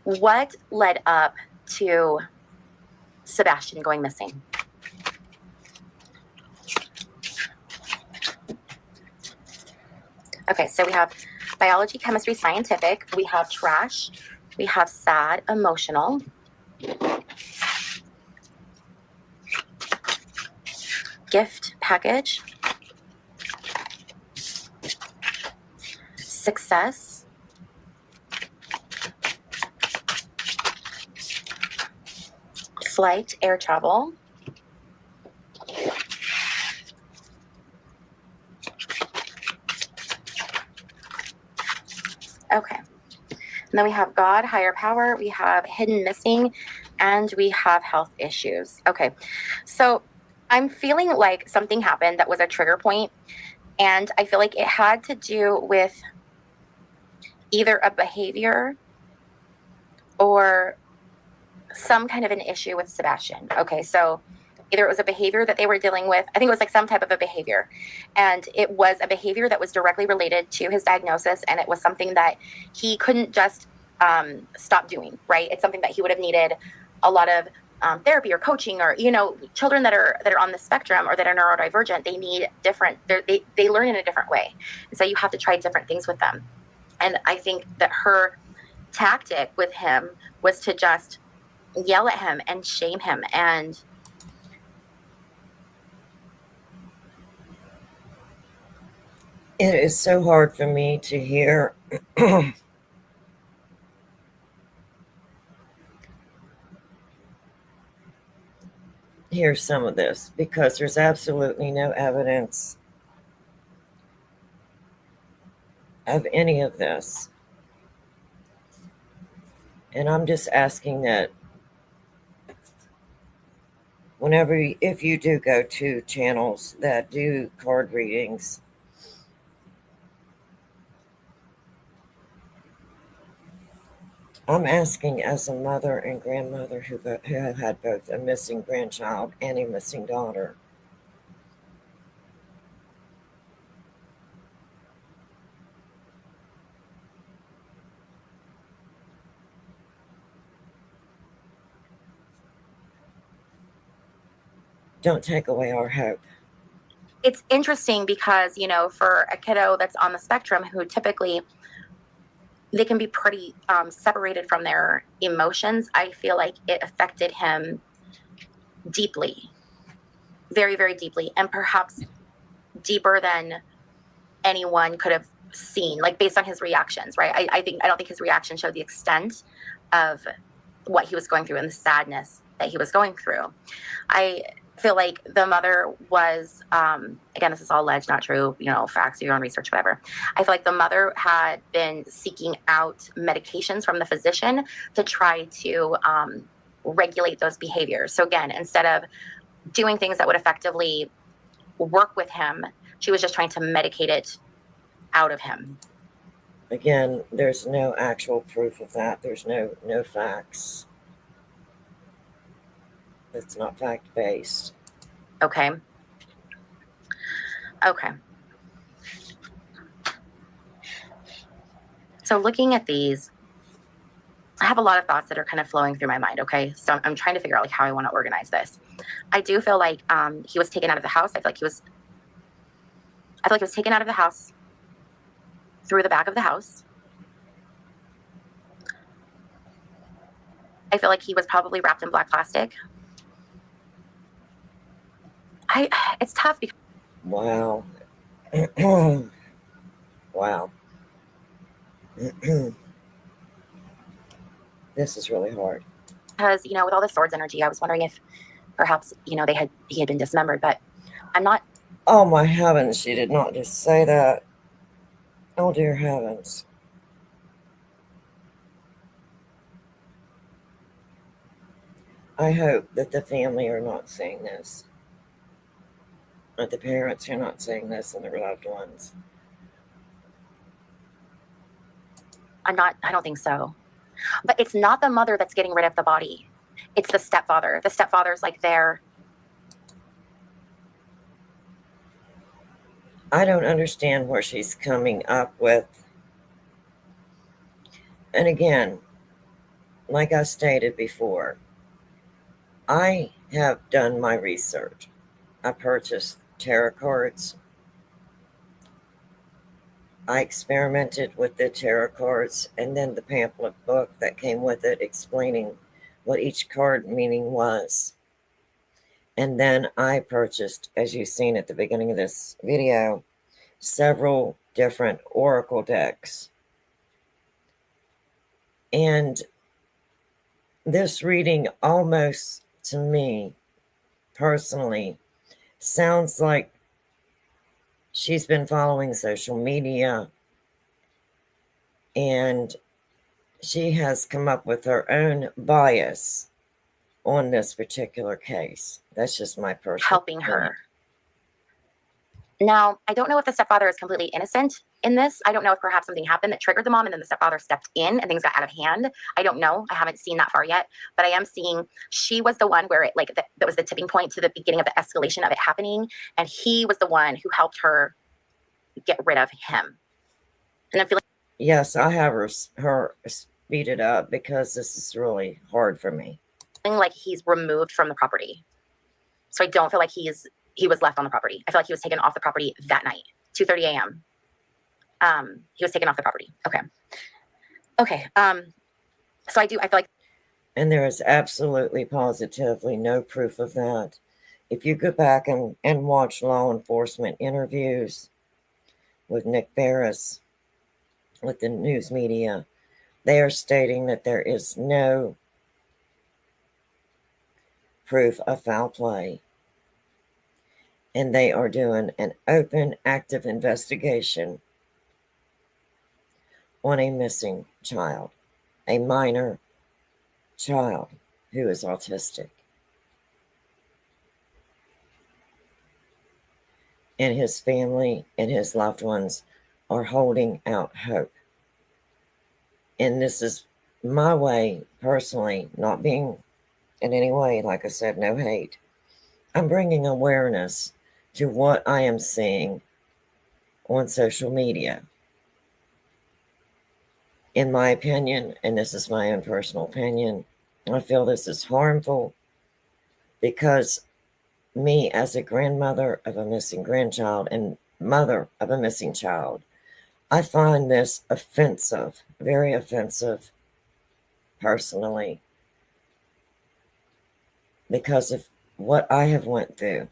what led up to Sebastian going missing. Okay, so we have biology, chemistry, scientific. We have trash. We have sad, emotional. Gift package. Success. Flight, air travel. Okay. And then we have God, higher power, we have hidden missing, and we have health issues. Okay. So I'm feeling like something happened that was a trigger point, and I feel like it had to do with either a behavior or some kind of an issue with Sebastian. Okay. So either it was a behavior that they were dealing with. I think it was like some type of a behavior. And it was a behavior that was directly related to his diagnosis. And it was something that he couldn't just stop doing, right? It's something that he would have needed a lot of therapy or coaching, or, you know, children that are on the spectrum or that are neurodivergent, they need different, they learn in a different way. And so you have to try different things with them. And I think that her tactic with him was to just yell at him and shame him. And it is so hard for me to hear hear some of this, because there's absolutely no evidence of any of this. And I'm just asking that if you do go to channels that do card readings, I'm asking, as a mother and grandmother who have had both a missing grandchild and a missing daughter, don't take away our hope. it's interesting because, you know, for a kiddo that's on the spectrum, who typically they can be pretty separated from their emotions, I feel like it affected him deeply, very, very deeply, and perhaps deeper than anyone could have seen, like based on his reactions, right? I don't think his reaction showed the extent of what he was going through and the sadness that he was going through. I feel like the mother was, again, this is all alleged, not true, you know, facts, your own research, whatever. I feel like the mother had been seeking out medications from the physician to try to regulate those behaviors. So again, instead of doing things that would effectively work with him, she was just trying to medicate it out of him. Again, there's no actual proof of that. There's no facts. It's not fact-based. Okay. Okay. So looking at these, I have a lot of thoughts that are kind of flowing through my mind. Okay. So I'm trying to figure out like how I want to organize this. I do feel like he was taken out of the house. I feel like he was taken out of the house through the back of the house. I feel like he was probably wrapped in black plastic. It's tough because Wow. Wow. This is really hard. Because, with all the swords energy, I was wondering if perhaps, he had been dismembered, but I'm not. Oh my heavens, she did not just say that. Oh dear heavens. I hope that the family are not saying this. That the parents are not saying this and their loved ones. I don't think so. But it's not the mother that's getting rid of the body. It's the stepfather. The stepfather's like there. I don't understand where she's coming up with. And again, like I stated before, I have done my research. I purchased tarot cards. I experimented with the tarot cards and then the pamphlet book that came with it explaining what each card meaning was. And then I purchased, as you've seen at the beginning of this video, several different oracle decks. And this reading almost, to me, personally, sounds like she's been following social media and she has come up with her own bias on this particular case. That's just my personal Helping her. Now, I don't know if the stepfather is completely innocent in this. I don't know if perhaps something happened that triggered the mom and then the stepfather stepped in and things got out of hand. I don't know. I haven't seen that far yet, but I am seeing she was the one where it that was the tipping point to the beginning of the escalation of it happening. And he was the one who helped her get rid of him. And I'm feeling. Yes, I have her speed it up because this is really hard for me. Like he's removed from the property. So I don't feel like he was left on the property. I feel like he was taken off the property that night, 2:30 a.m. He was taken off the property. Okay. So I feel like. And there is absolutely, positively no proof of that. If you go back and watch law enforcement interviews with Nick Barris, with the news media, they are stating that there is no proof of foul play. And they are doing an open, active investigation on a missing child, a minor child who is autistic. And his family and his loved ones are holding out hope. And this is my way, personally, not being in any way, like I said, no hate. I'm bringing awareness to what I am seeing on social media. In my opinion, and this is my own personal opinion, I feel this is harmful because me, as a grandmother of a missing grandchild and mother of a missing child, I find this offensive, very offensive, personally, because of what I have went through.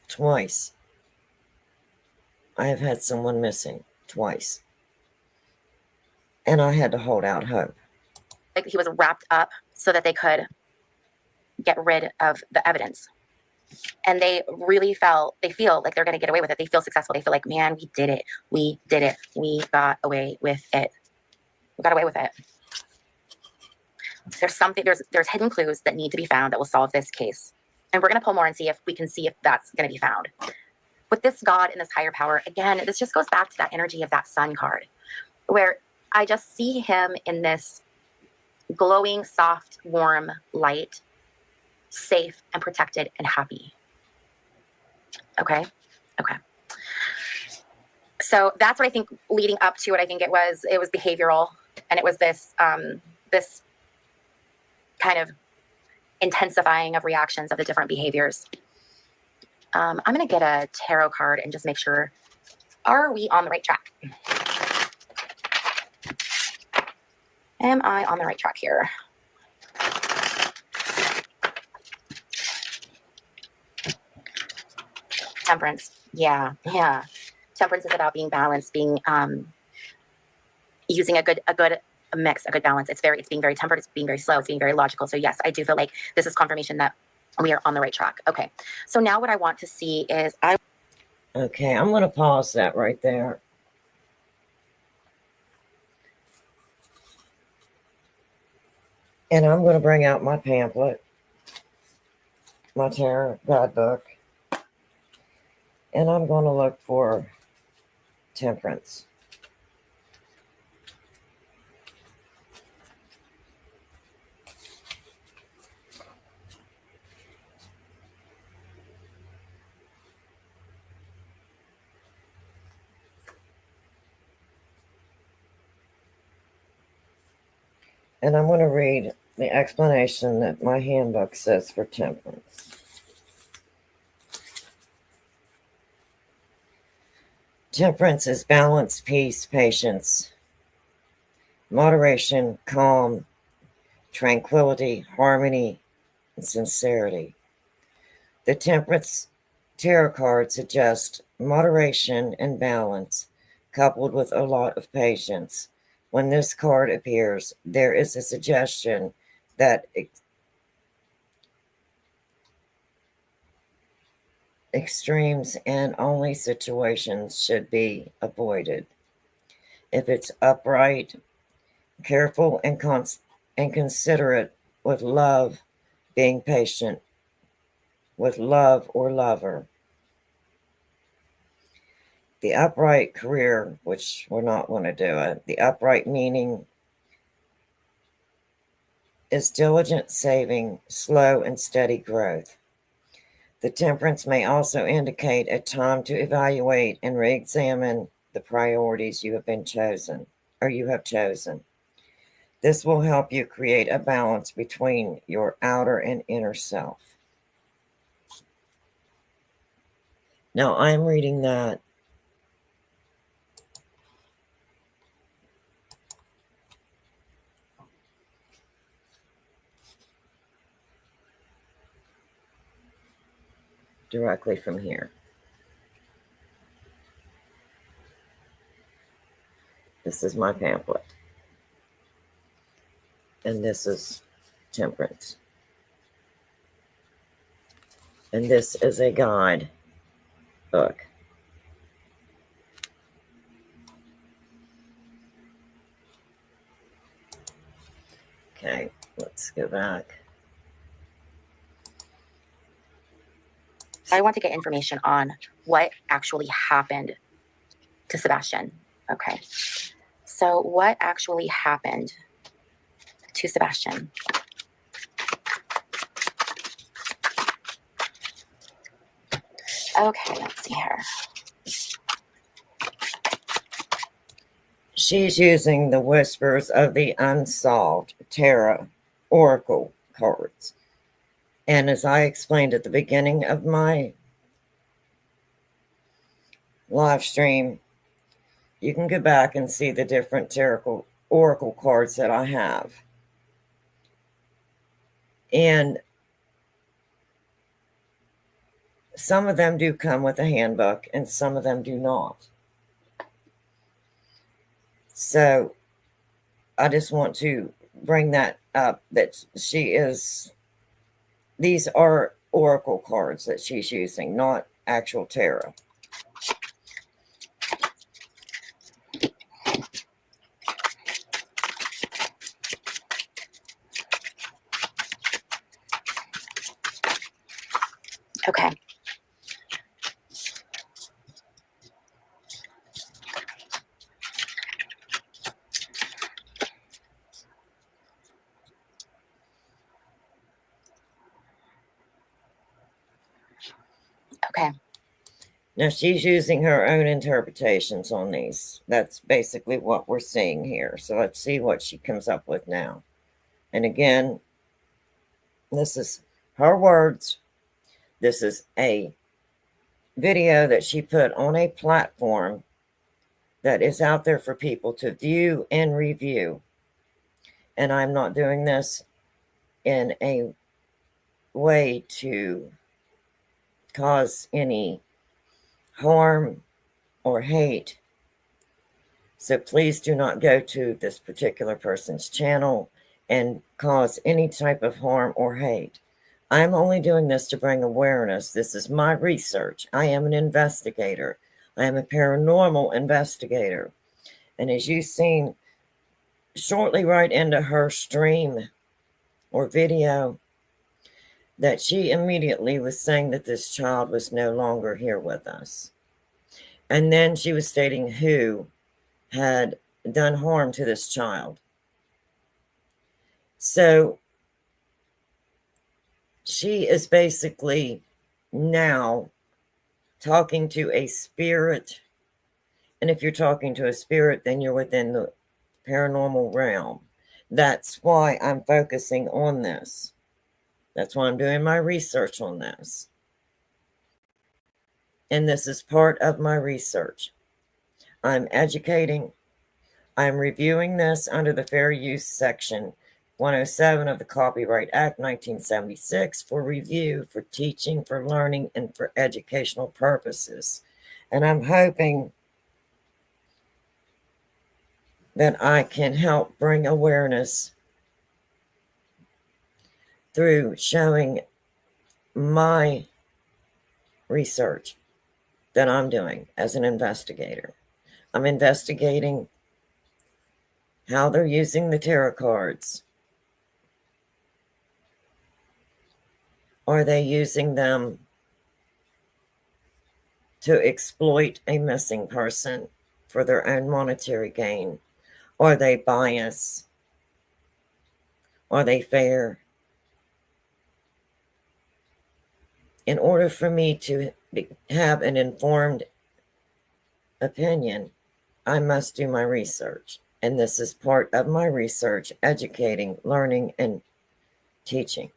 Twice. I have had someone missing, twice. And I had to hold out hope. Like he was wrapped up so that they could get rid of the evidence. And they feel like they're going to get away with it. They feel successful. They feel like, man, we did it. We did it. We got away with it. We got away with it. There's hidden clues that need to be found that will solve this case. And we're going to pull more and see if that's going to be found. With this God and this higher power, again, this just goes back to that energy of that sun card, where I just see him in this glowing, soft, warm light, safe and protected and happy. Okay. So that's what I think leading up to it. I think it was behavioral, and it was this kind of intensifying of reactions of the different behaviors. I'm going to get a tarot card and just make sure, are we on the right track? Am I on the right track here? Temperance. Yeah. Temperance is about being balanced, being using a good mix, a good balance. It's being very tempered. It's being very slow. It's being very logical. So yes, I do feel like this is confirmation that we are on the right track. Okay. So now what I want to see is Okay, I'm going to pause that right there. And I'm going to bring out my pamphlet, my tarot guidebook, and I'm going to look for temperance. And I'm going to read the explanation that my handbook says for temperance. Temperance is balance, peace, patience, moderation, calm, tranquility, harmony, and sincerity. The Temperance Tarot card suggests moderation and balance, coupled with a lot of patience. When this card appears, there is a suggestion that extremes and only situations should be avoided. If it's upright, careful, and considerate, with love, being patient with love or lover. The upright career, which we're not going to do it, the upright meaning is diligent saving, slow and steady growth. The temperance may also indicate a time to evaluate and re-examine the priorities you have chosen. This will help you create a balance between your outer and inner self. Now, I'm reading that directly from here. This is my pamphlet. And this is temperance. And this is a guide book. Okay, let's go back. I want to get information on what actually happened to Sebastian. Okay. So what actually happened to Sebastian? Okay, let's see here. She's using the Whispers of the Unsolved Tarot Oracle cards. And as I explained at the beginning of my live stream, you can go back and see the different tarot oracle cards that I have. And some of them do come with a handbook and some of them do not. So I just want to bring that up, that these are oracle cards that she's using, not actual tarot. Okay. Okay. Now she's using her own interpretations on these. That's basically what we're seeing here. So let's see what she comes up with now. And again, this is her words. This is a video that she put on a platform that is out there for people to view and review. And I'm not doing this in a way to cause any harm or hate. So please do not go to this particular person's channel and cause any type of harm or hate. I'm only doing this to bring awareness. This is my research. I am an investigator. I am a paranormal investigator. And as you've seen shortly right into her stream or video, that she immediately was saying that this child was no longer here with us. And then she was stating who had done harm to this child. So she is basically now talking to a spirit. And if you're talking to a spirit, then you're within the paranormal realm. That's why I'm focusing on this. That's why I'm doing my research on this. And this is part of my research. I'm educating. I'm reviewing this under the Fair Use Section 107 of the Copyright Act 1976 for review, for teaching, for learning, and for educational purposes. And I'm hoping that I can help bring awareness through showing my research that I'm doing as an investigator. I'm investigating how they're using the tarot cards. Are they using them to exploit a missing person for their own monetary gain? Are they biased? Are they fair? In order for me to have an informed opinion, I must do my research. And this is part of my research, educating, learning, and teaching.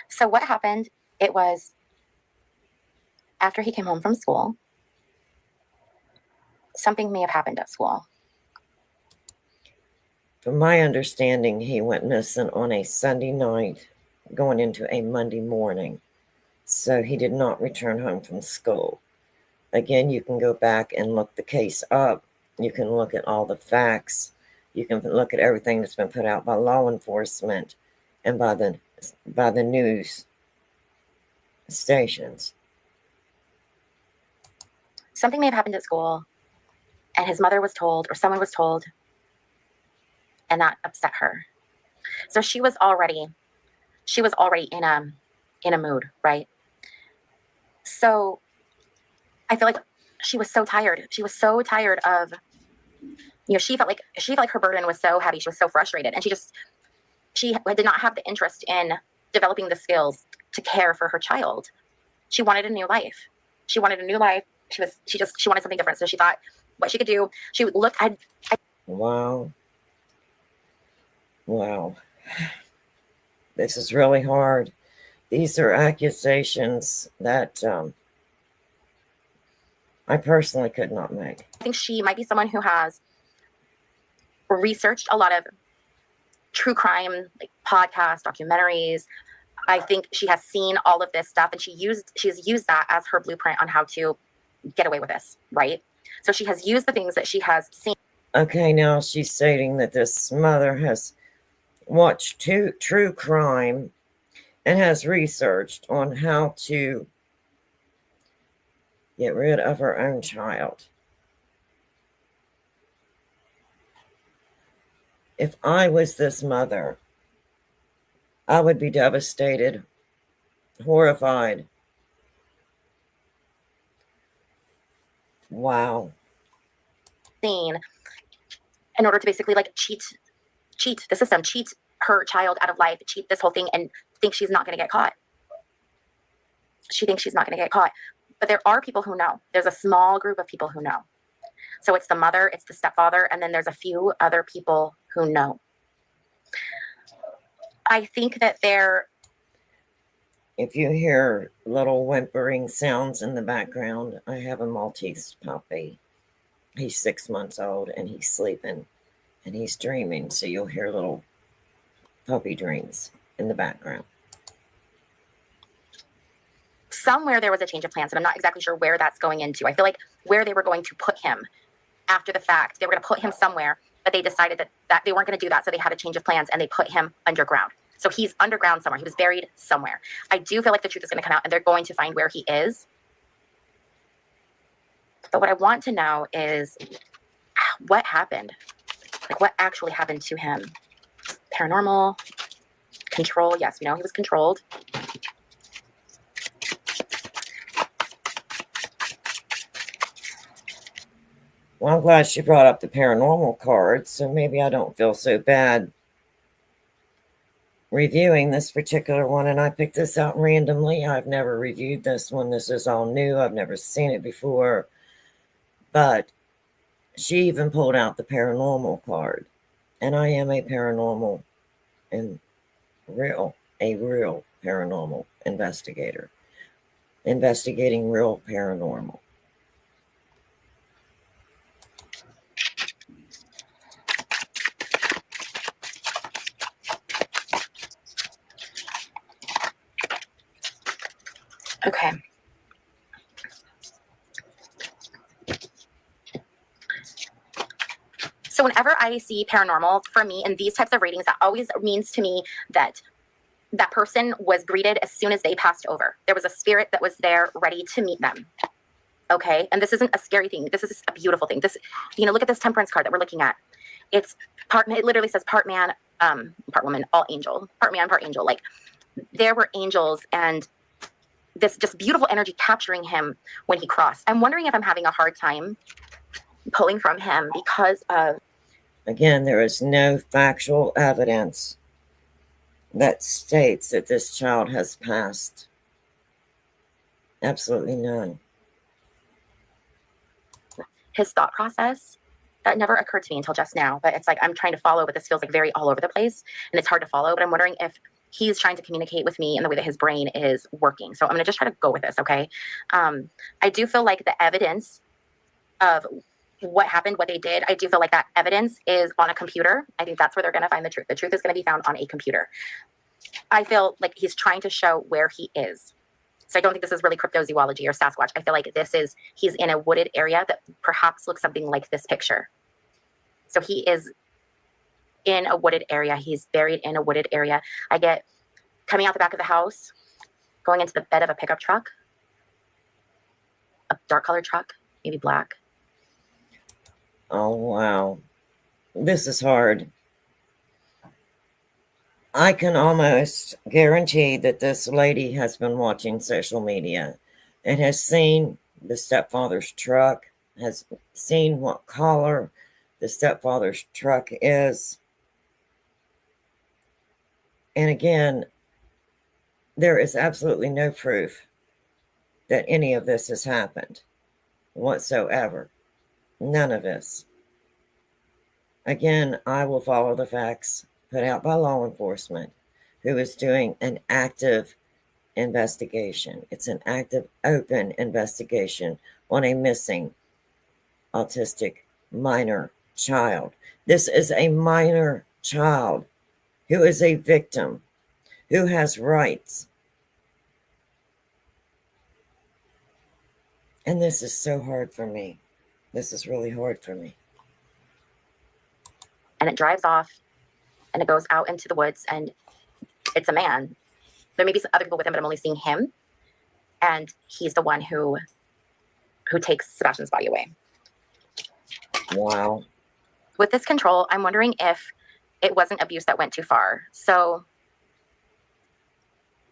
So what happened, it was after he came home from school, something may have happened at school. From my understanding, he went missing on a Sunday night, going into a Monday morning. So he did not return home from school. Again, you can go back and look the case up. You can look at all the facts. You can look at everything that's been put out by law enforcement and by the news stations. Something may have happened at school, and his mother was told, or someone was told, and that upset her. So she was already in a mood, right? So I feel like she was so tired. She was so tired of, she felt like her burden was so heavy. She was so frustrated, and she did not have the interest in developing the skills to care for her child. She wanted a new life. She wanted something different. So she thought what she could do. She looked at. Wow. This is really hard. These are accusations that I personally could not make. I think she might be someone who has researched a lot of true crime, like podcasts, documentaries. I think she has seen all of this stuff, and she has used that as her blueprint on how to get away with this, right? So she has used the things that she has seen. Okay, now she's stating that this mother has watched true crime and has researched on how to get rid of her own child. If I was this mother, I would be devastated, horrified. Wow. In order to basically cheat the system, cheat her child out of life, cheat this whole thing, and think she's not going to get caught. She thinks she's not going to get caught. But there are people who know. There's a small group of people who know. So it's the mother, it's the stepfather, and then there's a few other people who know. I think that if you hear little whimpering sounds in the background, I have a Maltese puppy. He's 6 months old, and he's sleeping, and he's dreaming. So you'll hear little puppy dreams in the background. somewhere there was a change of plans, and I'm not exactly sure where that's going into. I feel like where they were going to put him after the fact, they were going to put him somewhere, but they decided that they weren't going to do that, so they had a change of plans, and they put him underground. So he's underground somewhere. He was buried somewhere. I do feel like the truth is going to come out, and they're going to find where he is. But what I want to know is what happened? Like, what actually happened to him? Paranormal, control. Yes, we know he was controlled. Well, I'm glad she brought up the paranormal card, so maybe I don't feel so bad reviewing this particular one. And I picked this out randomly. I've never reviewed this one. This is all new. I've never seen it before. But she even pulled out the paranormal card. And I am a paranormal and a real paranormal investigator, investigating real paranormal. Okay. So whenever I see paranormal, for me, in these types of readings, that always means to me that that person was greeted as soon as they passed over. There was a spirit that was there ready to meet them. Okay. And this isn't a scary thing. This is a beautiful thing. This, look at this temperance card that we're looking at. It literally says part man, part woman, all angel, part man, part angel. Like, there were angels and this just beautiful energy capturing him when he crossed. I'm wondering if I'm having a hard time pulling from him because of... Again, there is no factual evidence that states that this child has passed. Absolutely none. His thought process, that never occurred to me until just now, but it's like I'm trying to follow, but this feels like very all over the place and it's hard to follow. But I'm wondering if he's trying to communicate with me in the way that his brain is working. So I'm going to just try to go with this. Okay. I do feel like the evidence of what happened, what they did, I do feel like that evidence is on a computer. I think that's where they're going to find the truth. The truth is going to be found on a computer. I feel like he's trying to show where he is. So I don't think this is really cryptozoology or Sasquatch. I feel like he's in a wooded area that perhaps looks something like this picture. So he is in a wooded area. He's buried in a wooded area. I get coming out the back of the house, going into the bed of a pickup truck, a dark colored truck, maybe black. Oh, wow. This is hard. I can almost guarantee that this lady has been watching social media and has seen the stepfather's truck, has seen what color the stepfather's truck is. And again, there is absolutely no proof that any of this has happened whatsoever. None of this. Again, I will follow the facts put out by law enforcement, who is doing an active investigation. It's an active, open investigation on a missing autistic minor child. This is a minor child who is a victim, who has rights. And this is so hard for me. This is really hard for me. And it drives off and it goes out into the woods and it's a man. There may be some other people with him, but I'm only seeing him. And he's the one who takes Sebastian's body away. Wow. With this control, I'm wondering if it wasn't abuse that went too far. So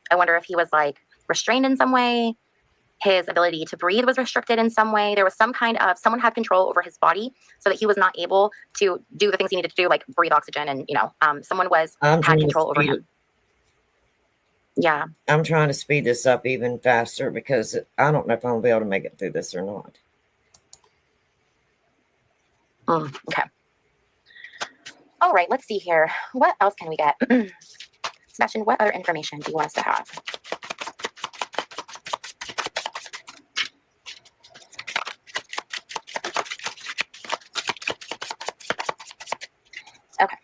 I wonder if he was like restrained in some way. His ability to breathe was restricted in some way. There was some kind of, someone had control over his body so that he was not able to do the things he needed to do, like breathe oxygen and, someone had control over him. Yeah. I'm trying to speed this up even faster because I don't know if I'm going to be able to make it through this or not. Okay. All right, let's see here. What else can we get? Sebastian, what other information do you want us to have? Okay.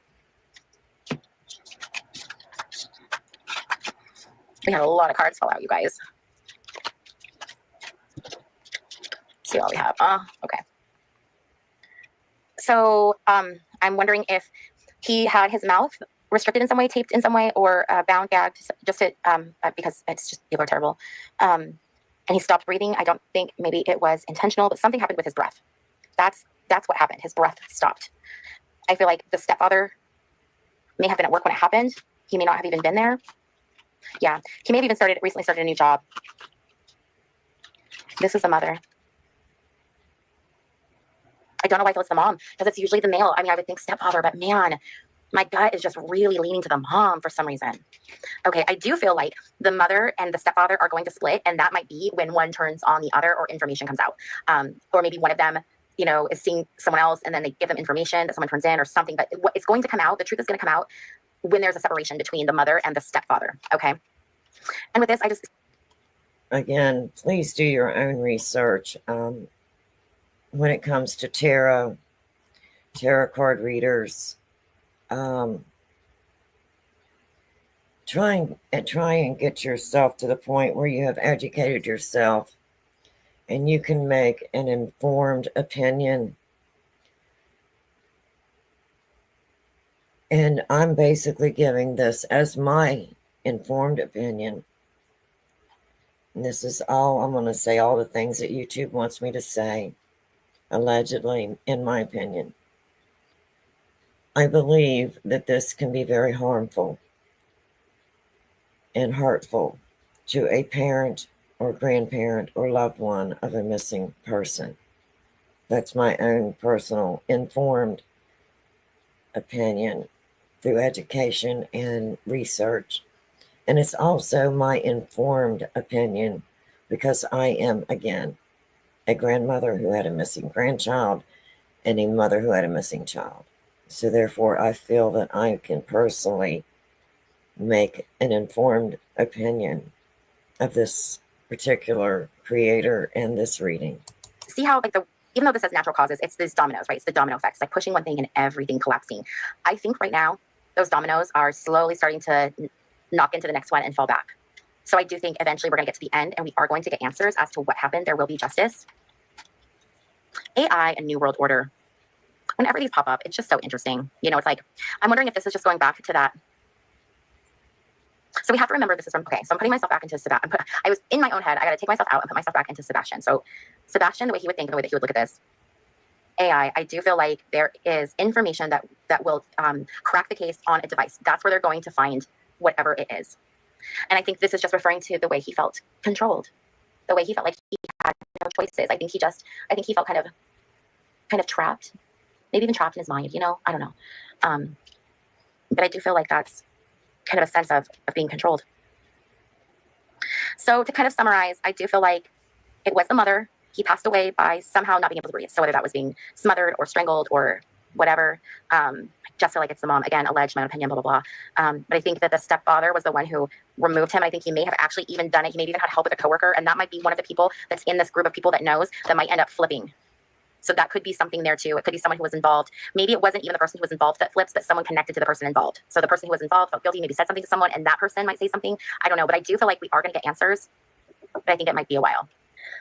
We had a lot of cards fall out, you guys. see what we have. Okay. So I'm wondering if he had his mouth restricted in some way, taped in some way, or bound, gagged, just to, because it's just, people are terrible. And he stopped breathing. I don't think maybe it was intentional, but something happened with his breath. That's what happened. His breath stopped. I feel like the stepfather may have been at work when it happened. He may not have even been there. Yeah, he may have even recently started a new job. This is the mother. I don't know why I feel it's the mom, because it's usually the male. I mean, I would think stepfather, but man, my gut is just really leaning to the mom for some reason. Okay, I do feel like the mother and the stepfather are going to split, and that might be when one turns on the other or information comes out. Or maybe one of them, is seeing someone else and then they give them information that someone turns in or something. But it's going to come out, the truth is going to come out when there's a separation between the mother and the stepfather, okay? And with this, Again, please do your own research. When it comes to tarot card readers, try and get yourself to the point where you have educated yourself and you can make an informed opinion. And I'm basically giving this as my informed opinion. And this is all I'm going to say, all the things that YouTube wants me to say, allegedly, in my opinion. I believe that this can be very harmful and hurtful to a parent or grandparent or loved one of a missing person. That's my own personal informed opinion through education and research. And it's also my informed opinion because I am, again, a grandmother who had a missing grandchild and a mother who had a missing child. So therefore, I feel that I can personally make an informed opinion of this particular creator and this reading. see how even though this has natural causes, it's these dominoes, right? It's the domino effects, like pushing one thing and everything collapsing. I think right now those dominoes are slowly starting to knock into the next one and fall back. So I do think eventually we're going to get to the end and we are going to get answers as to what happened. There will be justice. AI and New World Order. Whenever these pop up, it's just so interesting. It's like, I'm wondering if this is just going back to that. So we have to remember this is from, okay, so I'm putting myself back into Sebastian. I was in my own head. I got to take myself out and put myself back into Sebastian. So Sebastian, the way he would think, the way that he would look at this, AI, I do feel like there is information that will crack the case on a device. That's where they're going to find whatever it is. And I think this is just referring to the way he felt controlled, the way he felt like he had no choices. I think he felt kind of trapped, maybe even trapped in his mind, I don't know. But I do feel like that's kind of a sense of being controlled. So to kind of summarize, I do feel like it was the mother. He passed away by somehow not being able to breathe. So whether that was being smothered or strangled or whatever, I just feel like it's the mom. Again, alleged, my own opinion, blah, blah, blah. But I think that the stepfather was the one who removed him. I think he may have actually even done it. He maybe even had help with a coworker. And that might be one of the people that's in this group of people that knows that might end up flipping. So that could be something there too. It could be someone who was involved. Maybe it wasn't even the person who was involved that flips, but someone connected to the person involved. So the person who was involved felt guilty, maybe said something to someone, and that person might say something. I don't know, but I do feel like we are going to get answers, but I think it might be a while.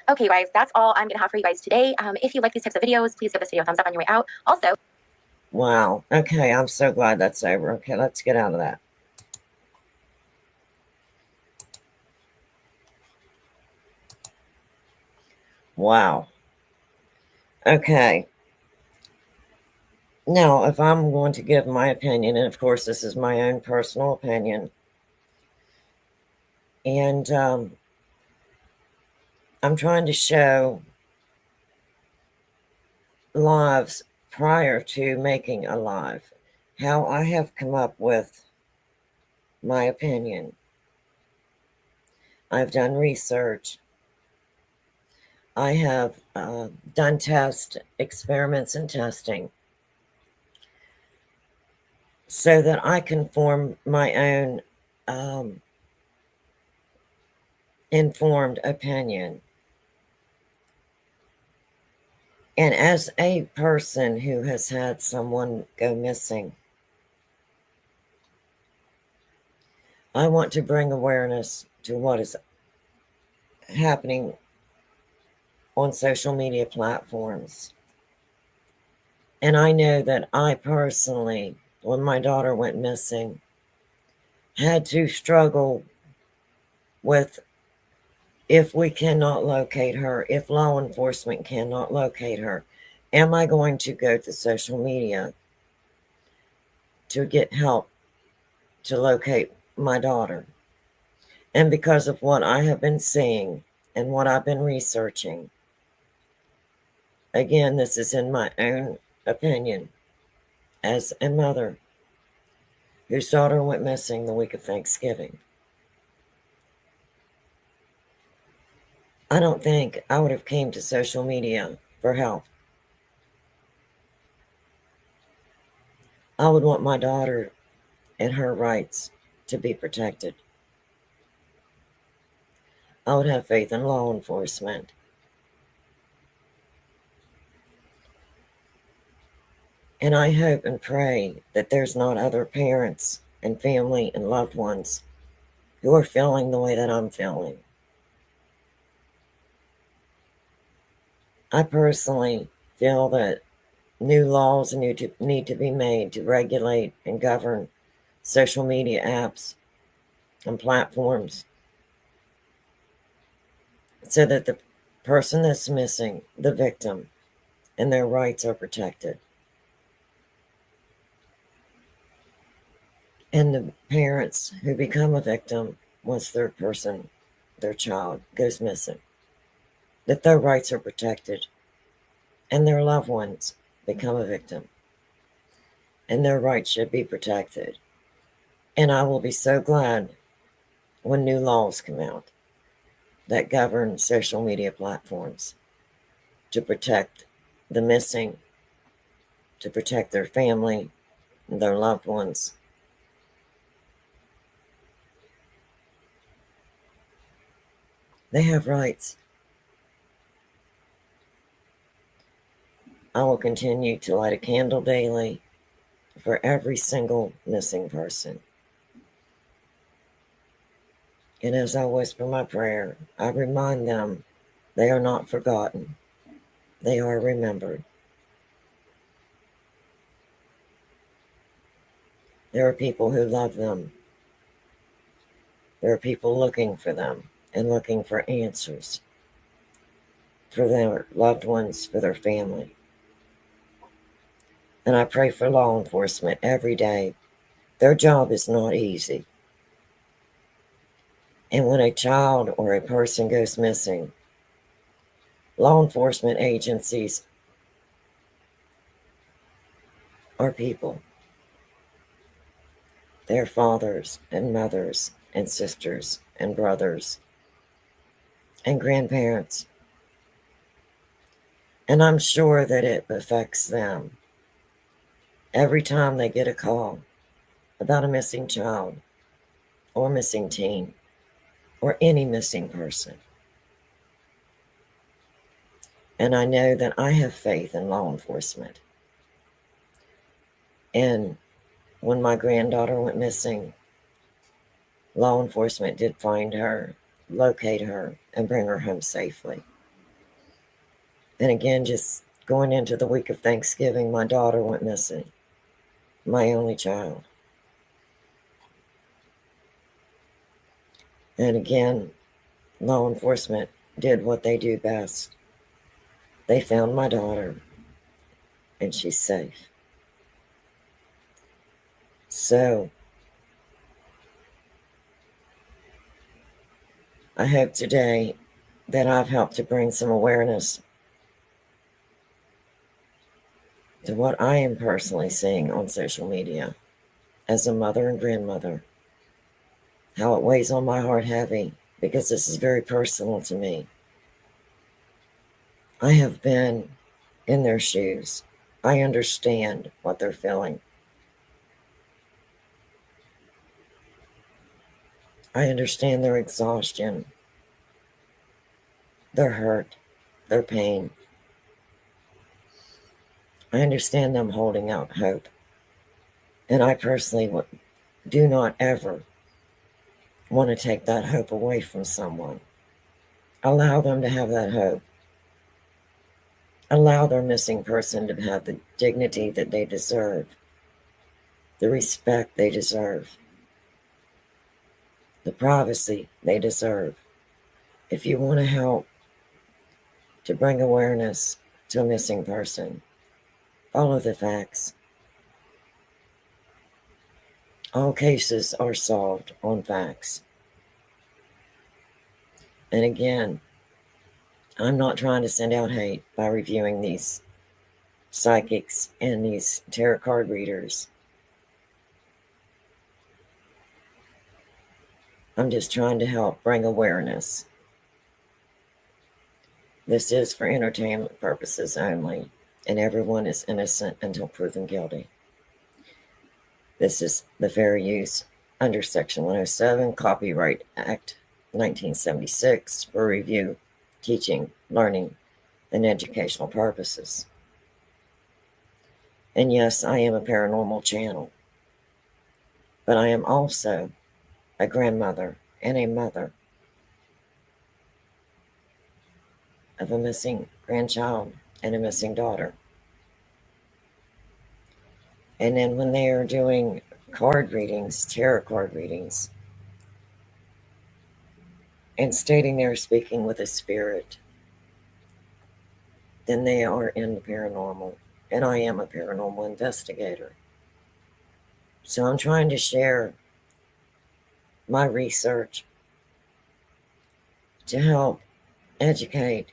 Okay, guys, that's all I'm going to have for you guys today. If you like these types of videos, please give this video a thumbs up on your way out. Also, wow. Okay, I'm so glad that's over. Okay, let's get out of that. Wow. Okay. Now, if I'm going to give my opinion, and of course this is my own personal opinion, and I'm trying to show lives prior to making a live, how I have come up with my opinion. I've done research. I have done experiments and testing, so that I can form my own informed opinion. And as a person who has had someone go missing, I want to bring awareness to what is happening on social media platforms. And I know that I personally, when my daughter went missing, had to struggle with, if we cannot locate her, if law enforcement cannot locate her, am I going to go to social media to get help to locate my daughter? And because of what I have been seeing and what I've been researching, again, this is in my own opinion as a mother whose daughter went missing the week of Thanksgiving, I don't think I would have came to social media for help. I would want my daughter and her rights to be protected. I would have faith in law enforcement. And I hope and pray that there's not other parents and family and loved ones who are feeling the way that I'm feeling. I personally feel that new laws need to be made to regulate and govern social media apps and platforms so that the person that's missing, the victim, and their rights are protected. And the parents who become a victim once their child goes missing, that their rights are protected, and their loved ones become a victim, and their rights should be protected. And I will be so glad when new laws come out that govern social media platforms to protect the missing, to protect their family and their loved ones. They have rights. I will continue to light a candle daily for every single missing person. And as I whisper my prayer, I remind them they are not forgotten. They are remembered. There are people who love them. There are people looking for them and looking for answers for their loved ones, for their family. And I pray for law enforcement every day. Their job is not easy. And when a child or a person goes missing, law enforcement agencies are people. They're fathers and mothers and sisters and brothers and grandparents. And I'm sure that it affects them every time they get a call about a missing child or missing teen or any missing person. And I know that I have faith in law enforcement. And when my granddaughter went missing, law enforcement did find her, locate her, and bring her home safely. And again, just going into the week of Thanksgiving, my daughter went missing, my only child. And again, law enforcement did what they do best. They found my daughter, and she's safe. So, I hope today that I've helped to bring some awareness to what I am personally seeing on social media as a mother and grandmother, how it weighs on my heart heavy, because this is very personal to me. I have been in their shoes. I understand what they're feeling. I understand their exhaustion, their hurt, their pain. I understand them holding out hope. And I personally do not ever want to take that hope away from someone. Allow them to have that hope. allow their missing person to have the dignity that they deserve, the respect they deserve, the privacy they deserve. If you want to help to bring awareness to a missing person, follow the facts. All cases are solved on facts. And again, I'm not trying to send out hate by reviewing these psychics and these tarot card readers. I'm just trying to help bring awareness. This is for entertainment purposes only, and everyone is innocent until proven guilty. This is the fair use under Section 107, Copyright Act 1976 for review, teaching, learning, and educational purposes. And yes, I am a paranormal channel, but I am also a grandmother and a mother of a missing grandchild and a missing daughter. And then when they are doing card readings, tarot card readings, and stating they're speaking with a spirit, then they are in the paranormal. And I am a paranormal investigator. So I'm trying to share my research to help educate,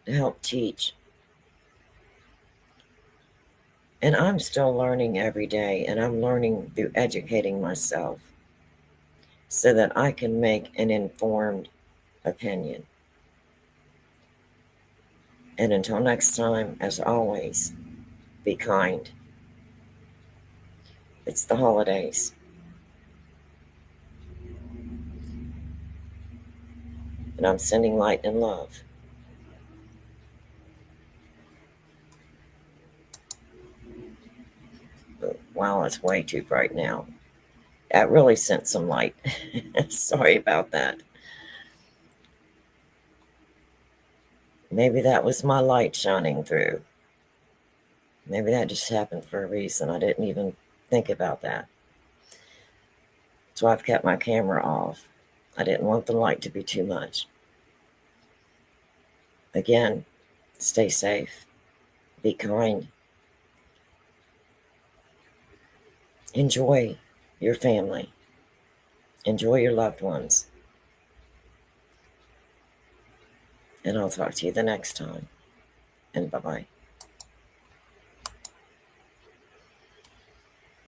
to help teach. And I'm still learning every day, and I'm learning through educating myself so that I can make an informed opinion. And until next time, as always, be kind. It's the holidays. And I'm sending light and love. But, wow, it's way too bright now. That really sent some light. Sorry about that. Maybe that was my light shining through. Maybe that just happened for a reason. I didn't even think about that. So I've kept my camera off. I didn't want the light to be too much. Again, stay safe. Be kind. Enjoy your family. Enjoy your loved ones. And I'll talk to you the next time. And bye-bye.